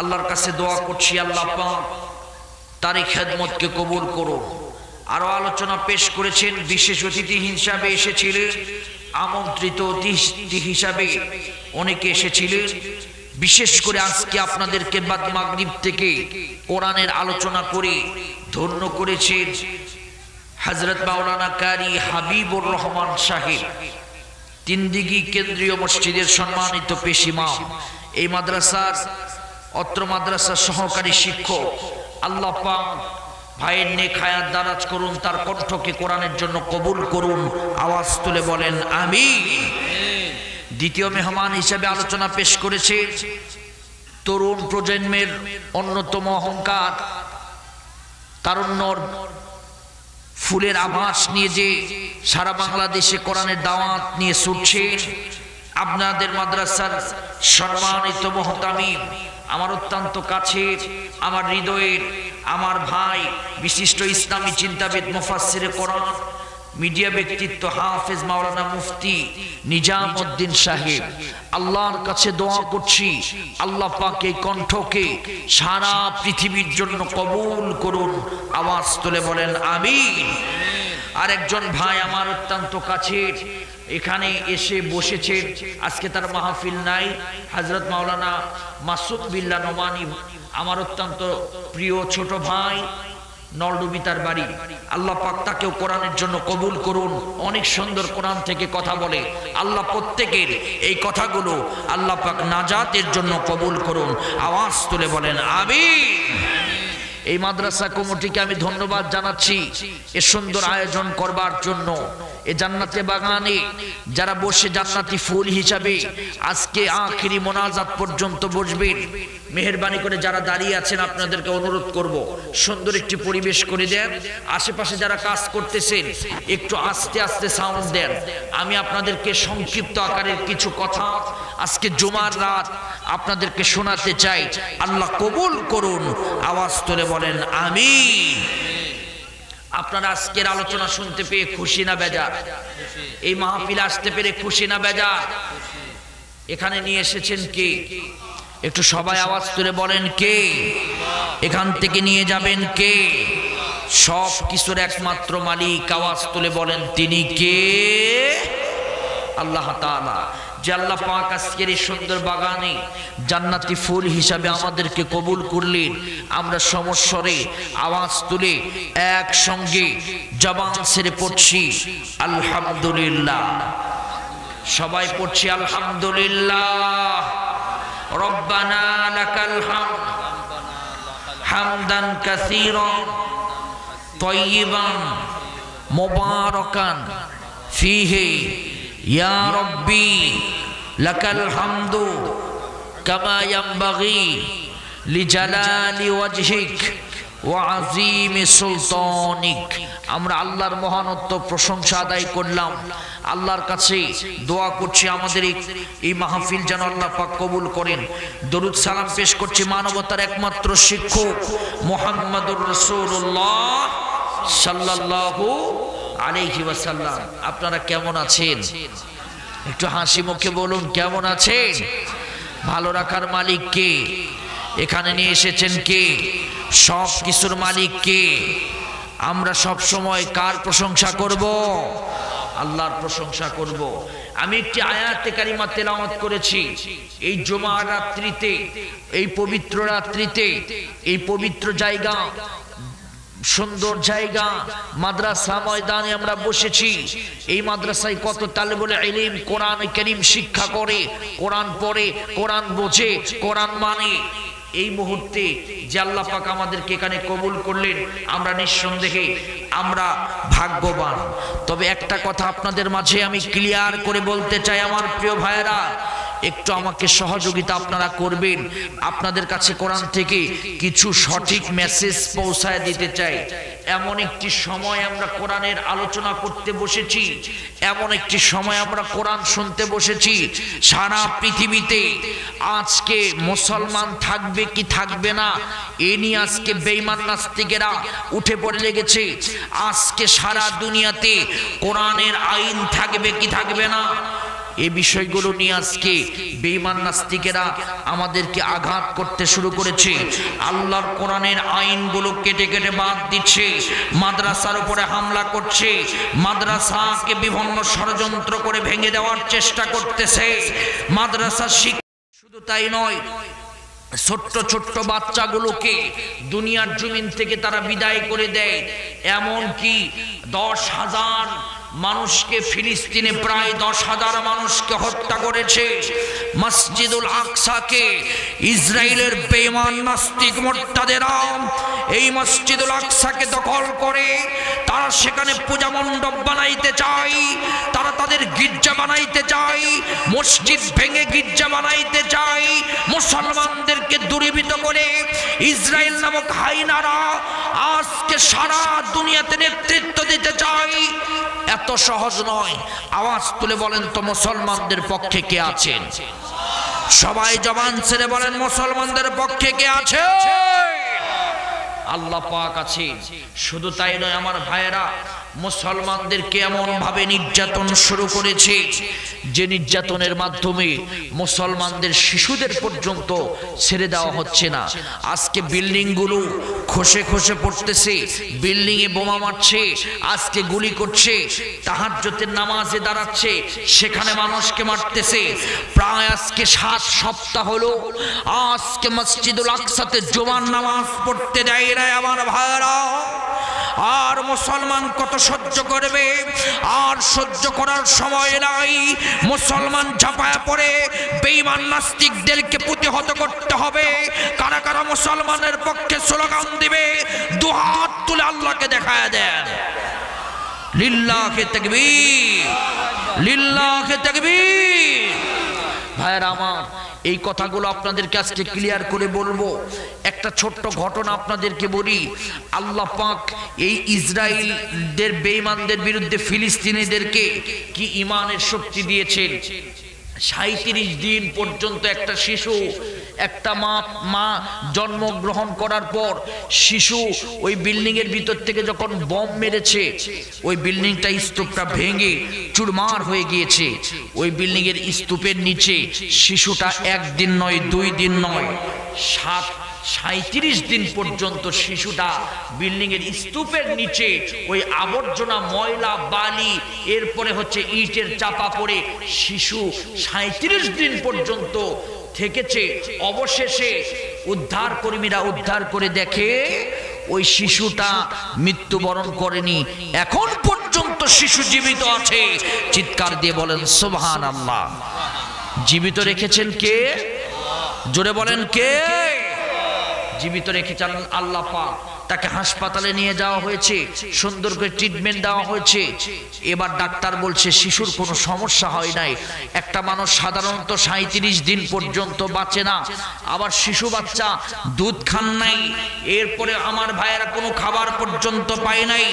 আল্লাহর কাছে দোয়া করছি আল্লাহ পাক তার এই খেদমতকে কবুল করুন আরো আলোচনা পেশ করেছেন বিশেষ অতিথি হিসাবে এসেছিলেন আমন্ত্রিত অতিথি হিসাবে অনেকে এসেছিলেন বিশেষ করে আজকে আপনাদেরকে বাদ মাগরিব থেকে কোরআনের আলোচনা করে ধন্য করেছেন হযরত মাওলানা কারি হাবিবুর রহমান সাহেব তিনদিঘি কেন্দ্রীয় মসজিদের সম্মানিত পেশ ইমাম এই মাদ্রাসার অত্র মাদ্রাসার সহকারী শিক্ষক আল্লাহ পাক ভাইয়ের নেক হায়াত দারাজ করুন তার কণ্ঠকে কোরআনের জন্য কবুল করুন আওয়াজ তুলে বলেন আমিন দ্বিতীয় মেহমান হিসেবে আলোচনা পেশ করেছে তরুণ প্রজন্মের অন্যতম অহংকার তারুণ্যর ফুলের আভাস নিয়ে যে সারা বাংলাদেশে কোরআনের দাওয়াত নিয়ে ছুটছে আপনাদের মাদ্রাসার সম্মানিত মুহতামিম আমার অত্যন্ত কাছের আমার হৃদয়ের আমার ভাই বিশিষ্ট ইসলামী চিন্তাবিদ মুফাসসিরে কোরআন মিডিয়া ব্যক্তিত্ব হাফেজ মাওলানা মুফতি নিজামউদ্দিন সাহেব আল্লাহর কাছে দোয়া করছি আল্লাহ পাক এই কণ্ঠকে সারা পৃথিবীর জন্য কবুল করুন আওয়াজ তুলে বলেন আমিন আর একজন ভাই আমার অত্যন্ত কাছের এখানে এসে বসেছেন আজকে তার মাহফিল নাই হযরত মাওলানা মাসুদ বিল্লাহ নোমানী আমার অত্যন্ত প্রিয় ছোট ভাই নলডুবি তার বাড়ি আল্লাহ পাক তাকেও কোরআনের জন্য কবুল করুন অনেক সুন্দর কোরআন থেকে কথা বলে আল্লাহ প্রত্যেকের এই কথাগুলো আল্লাহ পাক নাজাতের জন্য কবুল করুন আওয়াজ তুলে বলেন আমিন এই মাদ্রাসা কমিটিকে আমি ধন্যবাদ জানাচ্ছি এ সুন্দর আয়োজন করবার জন্য এ জান্নাতে বাগানে যারা বসে জান্নাতি ফুল হিসাবে আজকে আখিরি মোনাজাত পর্যন্ত বসবেন মেহেরবানি করে যারা দাঁড়িয়ে আছেন আপনাদেরকে অনুরোধ করব সুন্দর একটি পরিবেশ করে দেন আশেপাশে যারা কাজ করতেছেন একটু আস্তে আস্তে সাউন্ড দেন আমি আপনাদেরকে সংক্ষিপ্ত আকারের কিছু কথা আজকে জুমার রাত আপনাদেরকে শোনাতে চাই আল্লাহ কবুল করুন আওয়াজ তুলে বলেন আমিন আপনারা আজকের আলোচনা শুনতে পেয়ে খুশি না বেজার এই মাহফিলে আসতে পেরে খুশি না বেজার এখানে নিয়ে এসেছেন কে একটু সবাই আওয়াজ তুলে বলেন কে? এখান থেকে নিয়ে যাবেন কে? সব কিছুর একমাত্র মালিক, আওয়াজ তুলে বলেন তিনি কে? আল্লাহ তাআলা। যে আল্লাহ পাক আজকের এই সুন্দর বাগানে জান্নাতি ফুল হিসাবে আমাদেরকে কবুল করলেন, আমরা সমস্বরে আওয়াজ তুলে একসঙ্গে জবান ছেড়ে পড়ছি আলহামদুলিল্লাহ। সবাই পড়ছি আলহামদুলিল্লাহ। রব্বানা লাকাল হামদ হামদান কাসীরান তাইয়িবান মুবারাকান ফীহি ইয়া রব্বি লাকাল হামদু কামা ইয়ানবাগি লিজালালি ওয়াজহিক ওয়া আযীমি সুলতানিক। আমরা আল্লাহর মহানত্ব প্রশংসা আদায় করলাম, আল্লাহর কাছে দোয়া করছি আমাদের এই মাহফিল যেন আল্লাহ পাক কবুল করেন। দরুদ সালাম পেশ করছি মানবতার একমাত্র শিক্ষক মুহাম্মদুর রাসূলুল্লাহ সাল্লাল্লাহু আলাইহি ওয়াসাল্লাম। আপনারা কেমন আছেন? একটু হাসি মুখে বলুন কেমন আছেন? ভালো রাখার মালিক কে? এখানে নিয়ে এসেছেন কে? সব কিছুর মালিক কে? আমরা সব সময় কার প্রশংসা করব? আল্লাহর প্রশংসা করব। আমি একটি আয়াতে কারিমা তেলাওয়াত করেছি এই জুমার রাত্রিতে, এই পবিত্র রাত্রিতে, এই পবিত্র জায়গা, সুন্দর জায়গা মাদ্রাসা ময়দানে আমরা বসেছি। এই মাদ্রাসায় কত তালেবুল ইলম কোরআন কারীম শিক্ষা করে, কোরআন পড়ে, কোরআন বোঝে, কোরআন মানে। এই মুহূর্তে যে আল্লাহ পাক আমাদেরকে এখানে কবুল করলেন, আমরা নিঃসন্দেহে আমরা ভাগ্যবান। তবে একটা কথা আপনাদের মাঝে আমি ক্লিয়ার করে বলতে চাই আমার প্রিয় ভাইয়েরা, একটু আমাকে সহযোগিতা আপনারা করবেন। আপনাদের কাছে কোরআন থেকে কিছু সঠিক মেসেজ পৌঁছায় দিতে চাই। এমন একটি সময় আমরা কোরআনের আলোচনা করতে বসেছি, এমন একটি সময় আমরা কোরআন শুনতে বসেছি। সারা পৃথিবীতে আজকে মুসলমান থাকবে কি থাকবে না এ নিয়ে আজকে বেঈমান নাস্তিকেরা উঠে পড়ে লেগেছে। আজকে সারা দুনিয়াতে কোরআনের আইন থাকবে কি থাকবে না এই বিষয়গুলো নিয়ে আজকে বেঈমান নাস্তিকেরা আমাদেরকে আঘাত করতে শুরু করেছে। আল্লাহর কোরআনের আইনগুলো কেটে কেটে বাদ দিচ্ছে, মাদ্রাসার উপরে হামলা করছে, মাদ্রাসাকে বিভিন্ন ষড়যন্ত্র করে ভেঙে দেওয়ার চেষ্টা করতেছে। মাদ্রাসা শিক্ষা শুধু তাই নয়, ছোট্ট ছোট্ট বাচ্চাগুলোকে দুনিয়ার জমিন থেকে তারা বিদায় করে দেয়। এমন কি 10,000 মানুষকে, ফিলিস্তিনে প্রায় 10,000 মানুষকে হত্যা করেছে। মসজিদুল আকসাকে ইসরায়েলের বেঈমান নাস্তিক মুরতাদেরা এই মসজিদুল আকসাকে দখল করে তারা সেখানে পূজা মণ্ডপ বানাইতে চায়, তারা তাদের গির্জা বানাইতে চায়, মসজিদ ভেঙে গির্জা বানাইতে চায়। মুসলমানদেরকে দূরীভূত করে ইসরায়েল নামক হাইনারা আজকে সারা দুনিয়াতে নেতৃত্ব দিতে চায়। এত সহজ নয়। আওয়াজ তুলে বলেন তো মুসলমানদের পক্ষে কে আছেন? সবাই জবান ছেড়ে বলেন মুসলমানদের পক্ষে কে আছে? আল্লাহ পাক আছেন। শুধু তাই নয় আমার ভাইয়েরা, মুসলমানদেরকে এমন ভাবে নির্যাতন শুরু করেছে যে নির্যাতনের মাধ্যমে মুসলমানদের শিশুদের পর্যন্ত ছেড়ে দেওয়া হচ্ছে না। আজকে বিল্ডিং গুলো খসে খসে পড়তেছে, বিল্ডিং এ বোমা মারছে, আজকে গুলি করছে, তাহাজ্জুদের নামাজে দাঁড়াচ্ছে, সেখানে মানুষকে মারতেছে। প্রায় আজকে 7 সপ্তাহ হলো আজকে মসজিদুল আকসাতে জুমার নামাজ পড়তে দেয় না আমার ভাইয়েরা। আর মুসলমান কত সহ্য করবে? আর সহ্য করার সময় নাই। মুসলমান ঝাঁপায়া পড়ে বেঈমান নাস্তিকদেরকে প্রতিহত করতে হবে। কারা কারা মুসলমানের পক্ষে স্লোগান দিবে? দুহাত তুলে আল্লাহকে দেখায় দেন। লিল্লাহি তাকবীর, লিল্লাহি তাকবীর। ভাইয়েরা আমার, এই কথাগুলো আপনাদেরকে আজকে ক্লিয়ার করে বলবো। একটা ছোট্ট ঘটনা আপনাদেরকে বলি। আল্লাহ পাক এই ইসরায়েলদের বেঈমানদের বিরুদ্ধে ফিলিস্তিনিদেরকে কি ইমানের শক্তি দিয়েছেন। 37 দিন পর্যন্ত একটা শিশু একটা মা জন্মগ্রহণ করার পর শিশু ওই বিল্ডিং এর ভিতর থেকে যখন বম মেরেছে, ওই বিল্ডিংটা স্তূপটা ভেঙে চুরমার হয়ে গিয়েছে। ওই বিল্ডিং এর স্তূপের নিচে শিশুটা 1 দিন নয় 2 দিন নয় 37 দিন পর্যন্ত শিশুটা বিল্ডিং এর স্তূপের নিচে ওই আবর্জনা, ময়লা, বালি, এরপরে হচ্ছে ইটের চাপা পড়ে শিশু 37 দিন পর্যন্ত থেকেছে। অবশেষে উদ্ধার কর্মীরা উদ্ধার করে দেখে ওই শিশুটা মৃত্যুবরণ করেনি, এখন পর্যন্ত শিশু জীবিত আছে। চিৎকার দিয়ে বলেন সুবহানাল্লাহ। জীবিত রেখেছেন কে? জোরে বলেন কে? জীবিত রেখেছেন আল্লাহ পাক। তাকে হাসপাতালে নিয়ে যাওয়া হয়েছে, সুন্দর করে ট্রিটমেন্ট দেওয়া হয়েছে। এবার ডাক্তার বলছে শিশুর কোনো সমস্যা হয় নাই। একটা মানুষ সাধারণত 37 দিন পর্যন্ত বাঁচে না। আবার শিশু বাচ্চা দুধ খান নাই, এরপরে আমার ভাইয়েরা কোনো খাবার পর্যন্ত পায় নাই,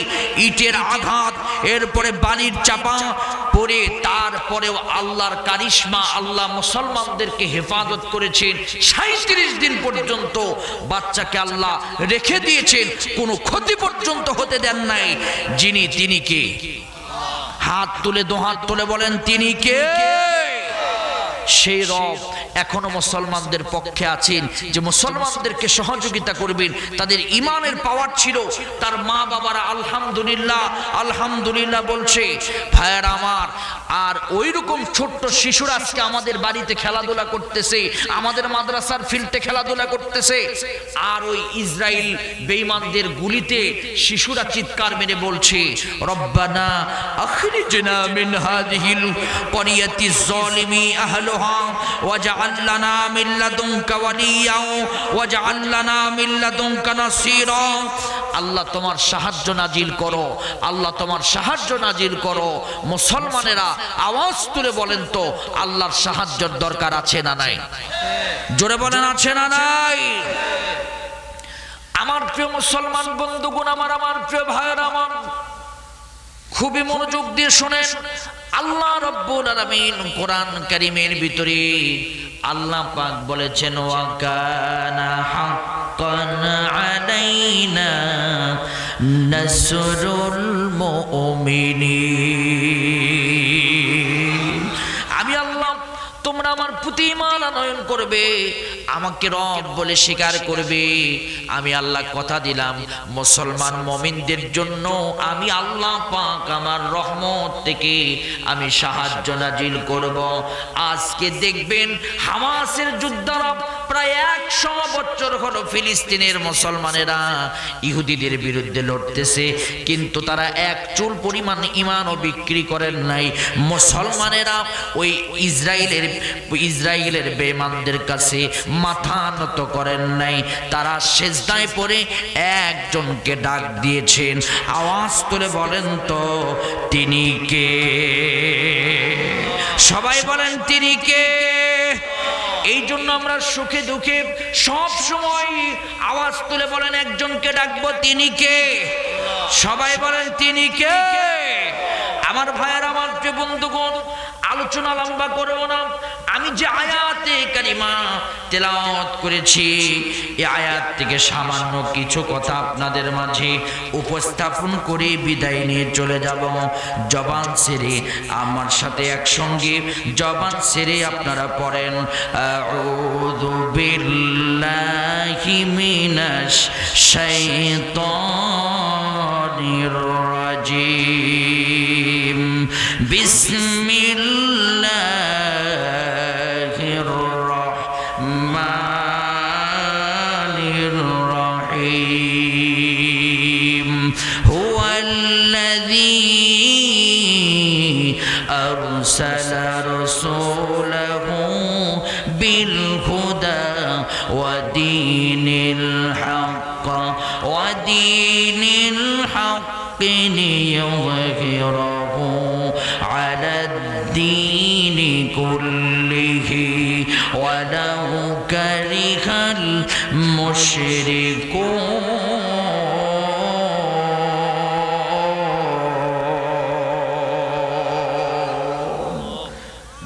ইটের আঘাত, এরপরে বালির চাপা পড়ে, তারপরেও আল্লাহর কারিশমা, আল্লাহ মুসলমানদেরকে হেফাজত করেছেন। 37 দিন পর্যন্ত বাচ্চাকে আল্লাহ রেখে দিয়েছেন, কোনো ক্ষতি পর্যন্ত হতে দেন নাই। যিনি, তিনি কে? হাত তুলে, দোহাত তুলে বলেন তিনি কে? সেই রব এখনো মুসলমানদের পক্ষে আছেন, যে মুসলমানদেরকে সহযোগিতা করবেন। তাদের ইমানের পাওয়ার ছিল। তার মা বাবারা আলহামদুলিল্লাহ আলহামদুলিল্লাহ বলছে। ভাইয়ার আমার, আর ওই রকম ছোট্ট শিশুরা আজকে আমাদের বাড়িতে খেলাধুলা করতেছে, আমাদের মাদ্রাসার ফিল্ডে খেলাধুলা করতেছে। আর ওই ইসরাইল বেঈমানদের গুলিতে শিশুরা চিৎকার মেরে বলছে, রব্বানা আখরিজনা মিন হাযিহিল ক্বরিয়াতি যালিমি আহলুহা ওয়াজআল লানা মিন লাদুনকা ওয়ালিয়া ওয়াজআল লানা মিন লাদুনকা নাসীরা। আল্লাহ তোমার সাহায্য নাজিল করো, আল্লাহ তোমার সাহায্য নাজিল করো। মুসলমানেরা আওয়াজ তুলে বলেন তো, আল্লাহর সাহায্যের দরকার আছে না নাই? জোরে বলেন আছে না নাই? আমার প্রিয় মুসলমান বন্ধুগণ, আমার প্রিয় ভাইয়েরা আমার, খুবই মনোযোগ দিয়ে শুনেন। আল্লাহ রাব্বুল আলামিন কোরআন কারীমের ভিতরে আল্লাহ পাক বলেছেন, ওয়া কানা হাক্কান আলাইনা নাসরুল মুমিনিন। আমি আল্লাহ, তোমরা আমার প্রতি ঈমান আনয়ন করবে, আমাকে রব বলে স্বীকার করবে। আমি আল্লাহ কথা দিলাম, মুসলমান মুমিনদের জন্য আমি আল্লাহ পাক আমার রহমত থেকে আমি সাহায্য নাজিল করব। আজকে দেখবেন হামাসের যোদ্ধারা প্রায় 100 বছর হলো ফিলিস্তিনের মুসলমানেরা ইহুদিদের বিরুদ্ধে লড়তেছে, কিন্তু তারা এক চুল পরিমাণ ঈমানও বিক্রি করেন নাই। মুসলমানেরা ওই ইসরায়েলের বেঈমানদের কাছে মাথা নত করেন নাই। তারা সেজদায় পড়ে একজনকে ডাক দিয়েছেন। আওয়াজ তুলে বলেন তো তিনি কে? সবাই বলেন তিনি কে? এই জন্য আমরা সুখে দুঃখে সব সময় আওয়াজ তুলে বলেন একজনকে ডাকবো, তিনি কে? সবাই বলেন তিনি কে? আমার ভাইয়ের, আমার প্রিয় বন্ধুগণ, আলোচনা লম্বা করব না। আমি যে আয়াতে কারিমা তেলাওয়াত করেছি, এই আয়াত থেকে সামান্য কিছু কথা আপনাদের মাঝে উপস্থাপন করে বিদায় নিয়ে চলে যাব। জবান ছেড়ে আমার সাথে একসঙ্গে জবান ছেড়ে আপনারা পড়েন, আউযু বিল্লাহি মিনাশ শাইতানির রাজিম, বিসমিল্লাহির রহমানির রহিম। হুয়াল্লাযী আরসালা রাসূলাহু বিল হুদা ওয়া দীনিল হক ওয়া দীনিল হক লিইয়ুযহিরাহু আলাদ দীনি কুল্লিহি ওয়ালাউ কারিহাল মুশরিকুন।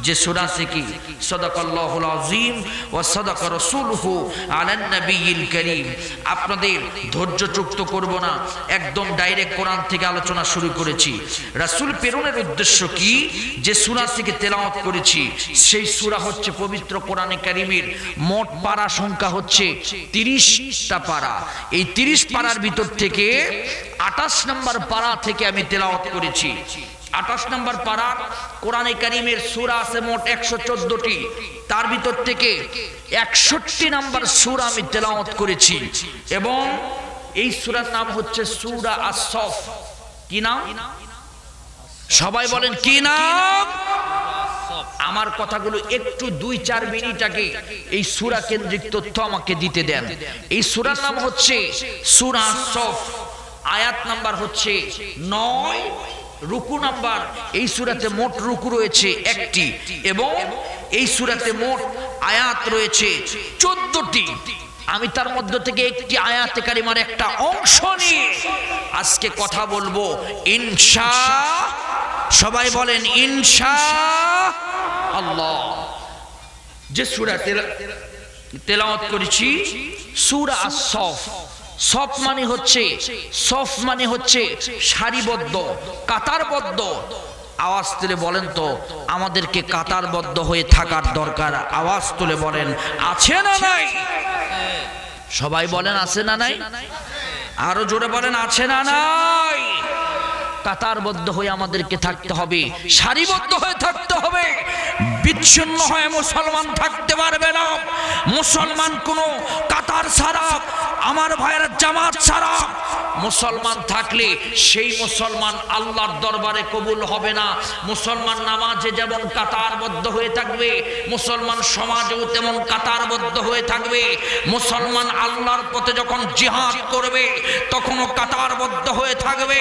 যে সূরা থেকে সাদাকাল্লাহুল আযীম ওয়া সাদাকা রাসূলুহু আলান নবিয়িল কারীম। আপনাদের ধৈর্যচ্যুত করব না, একদম ডাইরেক্ট কোরআন থেকে আলোচনা শুরু করেছি। রাসূল প্রেরণের উদ্দেশ্য কি? যে সূরা থেকে তেলাওয়াত করেছি সেই সূরা হচ্ছে পবিত্র কোরআনে কারীমের মোট পারা সংখ্যা হচ্ছে 30টা পারা। এই 30 পারার ভিতর থেকে 28 নম্বর পারা থেকে আমি তেলাওয়াত করেছি। 28 নম্বর পারা কোরআনে কারীমের সূরা আছে মোট 114টি, তার ভিতর থেকে 61 নম্বর সূরা আমি তেলাওয়াত করেছি এবং এই সূরার নাম হচ্ছে সূরা আস-সফ। কি নাম? সবাই বলেন কি নাম? আমার কথাগুলো একটু 2-4 মিনিট আগে এই সূরা কেন্দ্রিক তথ্য আমাকে দিতে দেন। এই সূরার নাম হচ্ছে সূরা আস-সফ, আয়াত নাম্বার হচ্ছে 9, রুকু নাম্বার, এই সূরাতে মোট রুকু রয়েছে 1টি এবং এই সূরাতে মোট আয়াত রয়েছে 14টি। আমি তার মধ্য থেকে একটি আয়াতে কারিমার একটা অংশ নিয়ে আজকে কথা বলবো ইনশাআল্লাহ। সবাই বলেন ইনশাআল্লাহ। যে সূরা তেলাওয়াত করেছি সূরা আস-সফ। সফ মানে হচ্ছে সারিবদ্ধ, কাতারবদ্ধ। আওয়াজ তুলে বলেন তো আমাদেরকে কাতারবদ্ধ হয়ে থাকার দরকার। আওয়াজ তুলে বলেন আছে না নাই? সবাই বলেন আছে না নাই? আরো জোরে বলেন আছে না নাই? কাতারবদ্ধ হয়ে আমাদেরকে থাকতে হবে, সারিবদ্ধ হয়ে থাকতে হবে। বিচ্ছিন্ন হয়ে মুসলমান থাকতে পারবে না। মুসলমান কোনো কাতার ছাড়া, আমার ভাইয়ের জামাত ছাড়া মুসলমান থাকলে সেই মুসলমান আল্লাহর দরবারে কবুল হবে না। মুসলমান নামাজে যেমন কাতারবদ্ধ হয়ে থাকবে, মুসলমান সমাজেও তেমন কাতারবদ্ধ হয়ে থাকবে। মুসলমান আল্লাহর পথে যখন জিহাদ করবে তখনও কাতারবদ্ধ হয়ে থাকবে।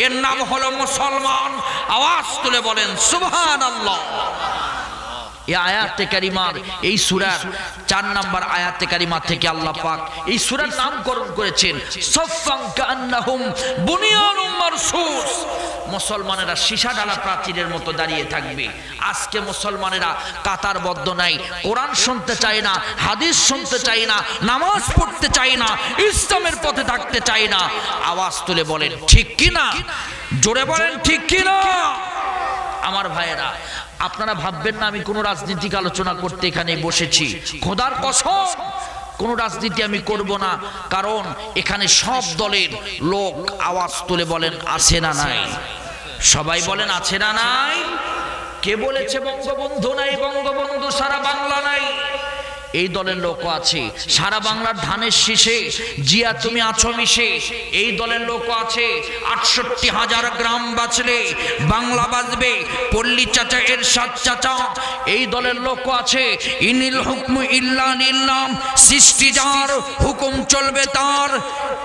এর নাম হলো মুসলমান। আওয়াজ তুলে বলেন সুবহানাল্লাহ। এই আয়াতে কারিমার এই সূরার 4 নম্বর আয়াতে কারিমা থেকে আল্লাহ পাক এই সূরার নামকরণ করেছেন সাফফান কান্নাহুম বুনিয়ানুম মারসুস। মুসলমানেরা সীসা ডালা প্রাচীরের মতো দাঁড়িয়ে থাকবে। আজকে মুসলমানেরা কাতারবদ্ধ নাই, কোরআন শুনতে চায় না, হাদিস শুনতে চায় না, নামাজ পড়তে চায় না, ইসলামের পথে থাকতে চায় না। আওয়াজ তুলে বলেন ঠিক কি না? জোরে বলেন ঠিক কি না? আমার ভাইয়েরা, আপনারা ভাববেন না আমি কোনো রাজনীতিক আলোচনা করতে এখানে বসেছি। খোদার কসম কোনো রাজনীতি আমি করব না, কারণ এখানে সব দলের লোক। আওয়াজ তুলে বলেন আছে না নাই? সবাই বলেন আছে না নাই? কে বলেছে বঙ্গবন্ধু নাই? বঙ্গবন্ধু সারা বাংলা নাই। এই দলের লোকও আছে। সারা বাংলার ধানের শীষে জিয়া তুমি আছো মিশে, এই দলের লোকও আছে। 68,000 গ্রাম বাঁচলে বাংলা বাজবে, পল্লী চাচা এরশাদ চাচা, এই দলের লোকও আছে। ইনিল হুকমু ইল্লা লিল্লাহ, সৃষ্টি যার হুকুম চলবে তার,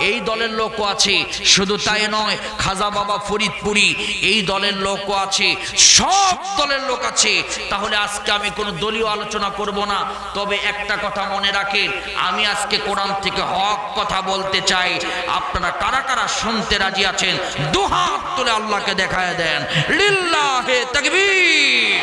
এই দলের লোকও আছে। শুধু তাই নয়, খাজা বাবা ফরিদপুরি, এই দলের লোকও আছে। সব দলের লোক আছে। তাহলে আজকে আমি কোনো দলীয় আলোচনা করব না। তবে একটা কথা মনে রাখেন, আমি আজকে কোরআন থেকে হক কথা বলতে চাই। আপনারা কারা কারা শুনতে রাজি আছেন? দুহাত তুলে আল্লাহকে দেখায় দেন। লিল্লাহে তাকবীর।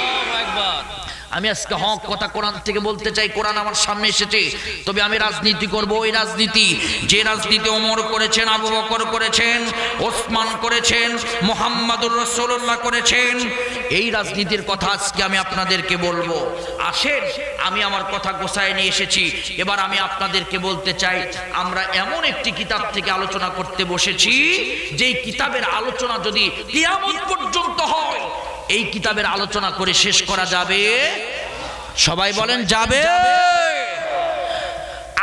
আমি আজকে হক কথা কোরআন থেকে বলতে চাই। কোরআন আমার সামনে এসেছে, তবে আমি রাজনীতি করব। ওই রাজনীতি যে রাজনীতি ওমর করেছেন, আবু বকর করেছেন, ওসমান করেছেন, মুহাম্মাদুর রাসূলুল্লাহ করেছেন, এই রাজনীতির কথা আজকে আমি আপনাদেরকে বলবো। আসেন, আমি আমার কথা গোছায় নিয়ে এসেছি। এবার আমি আপনাদেরকে বলতে চাই, আমরা এমন একটি কিতাব থেকে আলোচনা করতে বসেছি যেই কিতাবের আলোচনা যদি কিয়ামত পর্যন্ত হয়, এই কিতাবের আলোচনা করে শেষ করা যাবে? সবাই বলেন যাবে?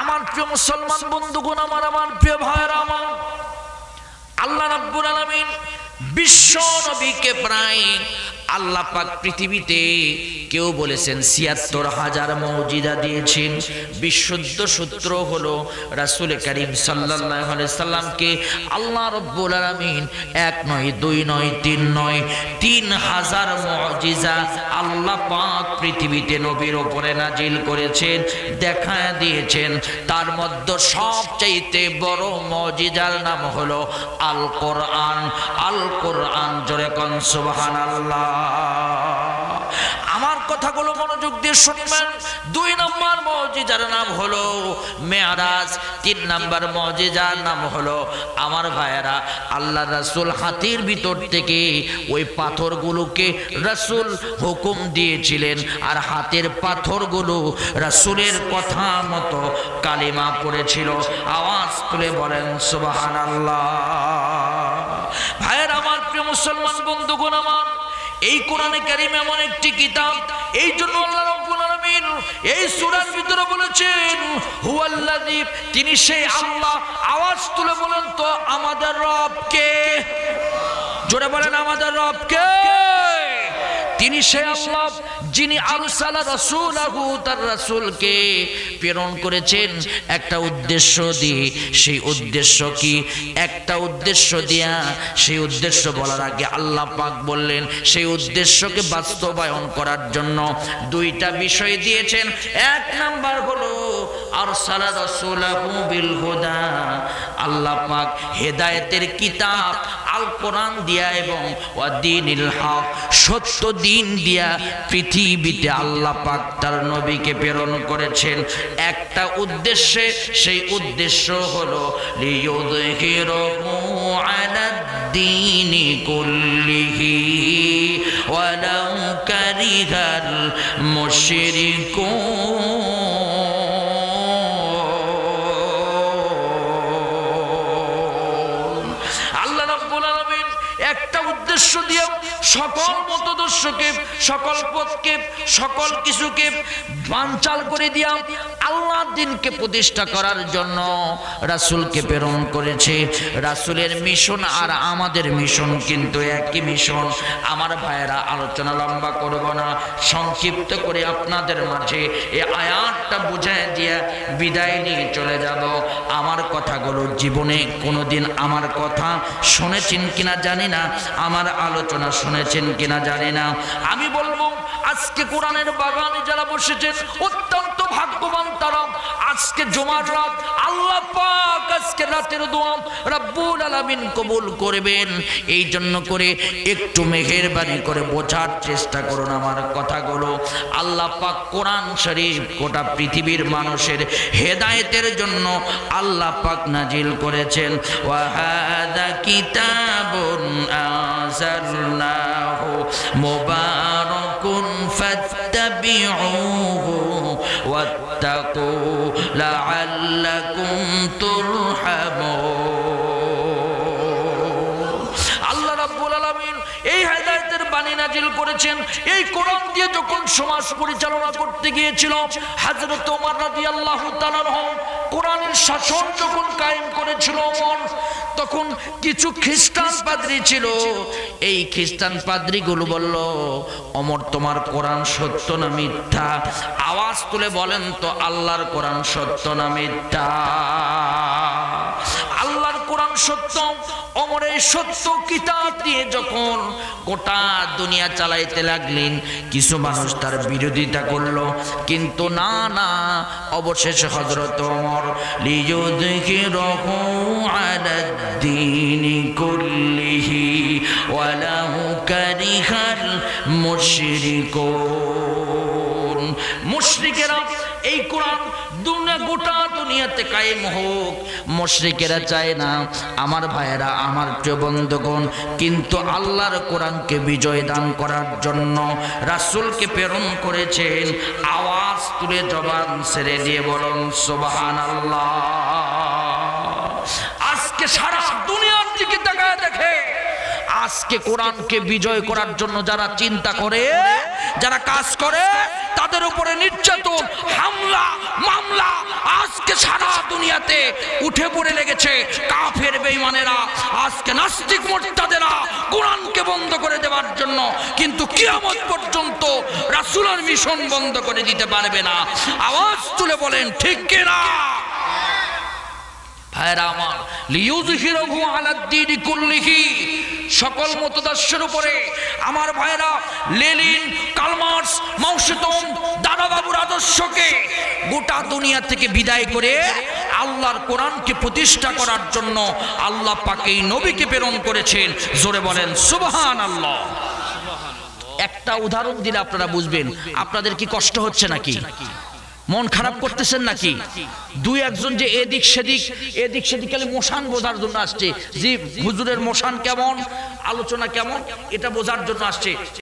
আমার প্রিয় মুসলমান বন্ধুগণ, আমার প্রিয় ভাইরা, আমার আল্লাহ রাব্বুল আলামিন বিশ্ব নবীকে প্রায় আল্লাহ পাক পৃথিবীতে কেউ বলেছেন ৭৬,০০০ মুজিজা দিয়েছেন। বিশুদ্ধ সূত্র হলো রাসূল করিম সাল্লাল্লাহু আলাইহি সাল্লামকে আল্লাহ রাব্বুল আলামিন ১ নয় ২ নয় ৩ নয় ৩,০০০ মুজিজা আল্লাহ পাক পৃথিবীতে নবীর উপরে নাজিল করেছেন, দেখায় দিয়েছেন। তার মধ্যে সবচাইতে বড় মুজিজার নাম হলো আল কোরআন। আল কোরআন, জোরে কোন সুবহানাল্লাহ। আমার কথাগুলো মনোযোগ দিয়ে শুনবেন। 2 নম্বর মুজিজার নাম হলো মেরাজ। 3 নম্বর মুজিজার নাম হলো আমার ভাইয়েরা আল্লাহ রাসূল হাতির ভিতর থেকে ওই পাথরগুলোকে রাসূল হুকুম দিয়েছিলেন, আর হাতের পাথরগুলো রাসূলের কথা মতো কালিমা পড়েছিল। আওয়াজ তুলে বলেন সুবহানাল্লাহ। ভাইয়েরা আমার, প্রিয় মুসলমান বন্ধুগণ আমার, এই কোরআনে কারীম এমন একটি কিতাব, এই জন্য আল্লাহ রাব্বুল আলামিন এই সূরার ভিতরে বলেছেন হুয়াল্লাযী, তিনি সেই আল্লাহ। আওয়াজ তুলে বলেন তো আমাদের রব কে? জোরে বলেন আমাদের রব কে? তিনি সেই আল্লাহ যিনি আরসালা রাসূলাহু, তার রাসূলকে প্রেরণ করেছেন একটা উদ্দেশ্য দিয়ে। সেই উদ্দেশ্য কি? একটা উদ্দেশ্য দিয়া, সেই উদ্দেশ্য বলার আগে আল্লাহ পাক বললেন সেই উদ্দেশ্যকে বাস্তবায়ন করার জন্য 2টা বিষয় দিয়েছেন। 1 নাম্বার হলো আরসালা রাসূলাহু বিল হুদা, আল্লাহ পাক হেদায়েতের কিতাব আল কোরআন দিয়া এবং ওয়াদিনিল হক, সত্য দিন দিয়া পৃথিবীতে আল্লাহ পাক তার নবীকে প্রেরণ করেছেন একটা উদ্দেশ্যে। সেই উদ্দেশ্য হলো লিয়ুযহিরাহু আলাদ-দীনি কুল্লিহি ওয়ালাউ কারিহাল মুশরিকুন। একটা উদ্দেশ্য দিয়ে সকল মতদর্শকে, সকল পথকে, সকল কিছুকে বানচাল করে দিয়া আল্লাহর দ্বীনকে প্রতিষ্ঠা করার জন্য রাসূলকে প্রেরণ করেছে। রাসূলের মিশন আর আমাদের মিশন কিন্তু একই মিশন। আমার ভাইয়েরা, আলোচনা লম্বা করব না, সংক্ষিপ্ত করে আপনাদের মাঝে এই আয়াতটা বুঝায় দিয়ে বিদায় নিয়ে চলে যাব। আমার কথাগুলো জীবনে কোনোদিন আমার কথা শুনেছেন কিনা জানি না, আমার আলোচনা শুনেছেন কিনা জানি না। আমি বলবো আজকে কোরআনের বাগানে যারা বসেছেন অত্যন্ত ভাগ্যবান তারা। আজকে জুমার রাত আল্লাহ পাক আজকে রাতের দোয়া রব্বুল আলামিন কবুল করবেন। এই জন্য করে একটু মেহেরবানি করে বোঝার চেষ্টা করুন আমার কথাগুলো। আল্লাহ পাক কোরআন শরীফ গোটা পৃথিবীর মানুষের হেদায়েতের জন্য আল্লাহ পাক নাজিল করেছেন। ওয়া হাযা কিতাবুন আনজালনাহু মুবারাকুন ফাত্তাবিউহু ওয়াত্তাকু লাআল্লাকুম তুরহামুন। আল্লাহ রাব্বুল আলামিন এই হেদায়েতের বাণী নাজিল করেছেন। এই কোরআন দিয়ে যখন সমাজ পরিচালনা করতে গিয়েছিল হযরত ওমর রাদিয়াল্লাহু তাআলা আনহু, কোরআনের শাসন যখন কায়েম করেছিল ওমর, তখন কিছু খ্রিস্টান পাদ্রী ছিল। এই খ্রিস্টান পাদ্রীগুলো বলল, ওমর তোমার কোরআন সত্য না মিথ্যা? আওয়াজ তুলে বলেন তো আল্লাহর কোরআন সত্য না মিথ্যা? আল্লাহর কোরআন সত্য। ওমর এই সত্য কিতাব দিয়ে যখন গোটা দুনিয়া চালাইতে লাগলেন, কিছু মানুষ তার বিরোধিতা করলো, কিন্তু না না, অবশেষে হযরত ওমর লিয়ুযহিরাহু আলাদ-দীনি কুল্লিহি ওয়ালাউ কারিহাল মুশরিকুন। মুশরিকেরা এই কোরআন গোটা দুনিয়াতে কায়েম হোক, মুশরিকেরা চায় না। আমার ভাইয়েরা, আমার প্রিয় বন্ধুগণ, কিন্তু আল্লাহর কোরআনকে বিজয় দান করার জন্য রাসূলকে প্রেরণ করেছেন। আওয়াজ তুলে জবান ছেড়ে দিয়ে বলুন সুবহানাল্লাহ। আজকে সারা দুনিয়ার দিকে তাকায় দেখে, আজকে কোরআনকে বিজয় করার জন্য যারা চিন্তা করে, যারা কাজ করে, তাদের উপরে নির্যাতন, হামলা, মামলা আজকে সারা দুনিয়াতে উঠে পড়ে লেগেছে। কাফের বেঈমানেরা আজকে নাস্তিক মুরতাদেরা কোরআনকে বন্ধ করে দেওয়ার জন্য, কিন্তু কিয়ামত পর্যন্ত রাসূলের মিশন বন্ধ করে দিতে পারবে না। আওয়াজ তুলে বলেন ঠিক কিনা? ভাইরা আমার, লিয়ুযহিরাহু আলাদ-দীনি কুল্লিহি, সকল মতদর্শের উপরে। আমার ভাইরা, লেনিন, কার্ল মার্কস, মাও সেতুং, দাদা বাবুর আদর্শকে গোটা দুনিয়া থেকে বিদায় করে আল্লাহর কোরআনকে প্রতিষ্ঠা করার জন্য আল্লাহ পাক এই নবীকে প্রেরণ করেছেন। জোরে বলেন সুবহানাল্লাহ। একটা উদাহরণ দিলে আপনারা বুঝবেন। আপনাদের কি কষ্ট হচ্ছে নাকি? মন খারাপ করতেছেন নাকি? দুই একজন যে এদিক সেদিক খালি মশান বোঝার জন্য আসছে, যে হুজুরের মশান কেমন, আলোচনা কেমন, এটা বোঝার জন্য আসছে।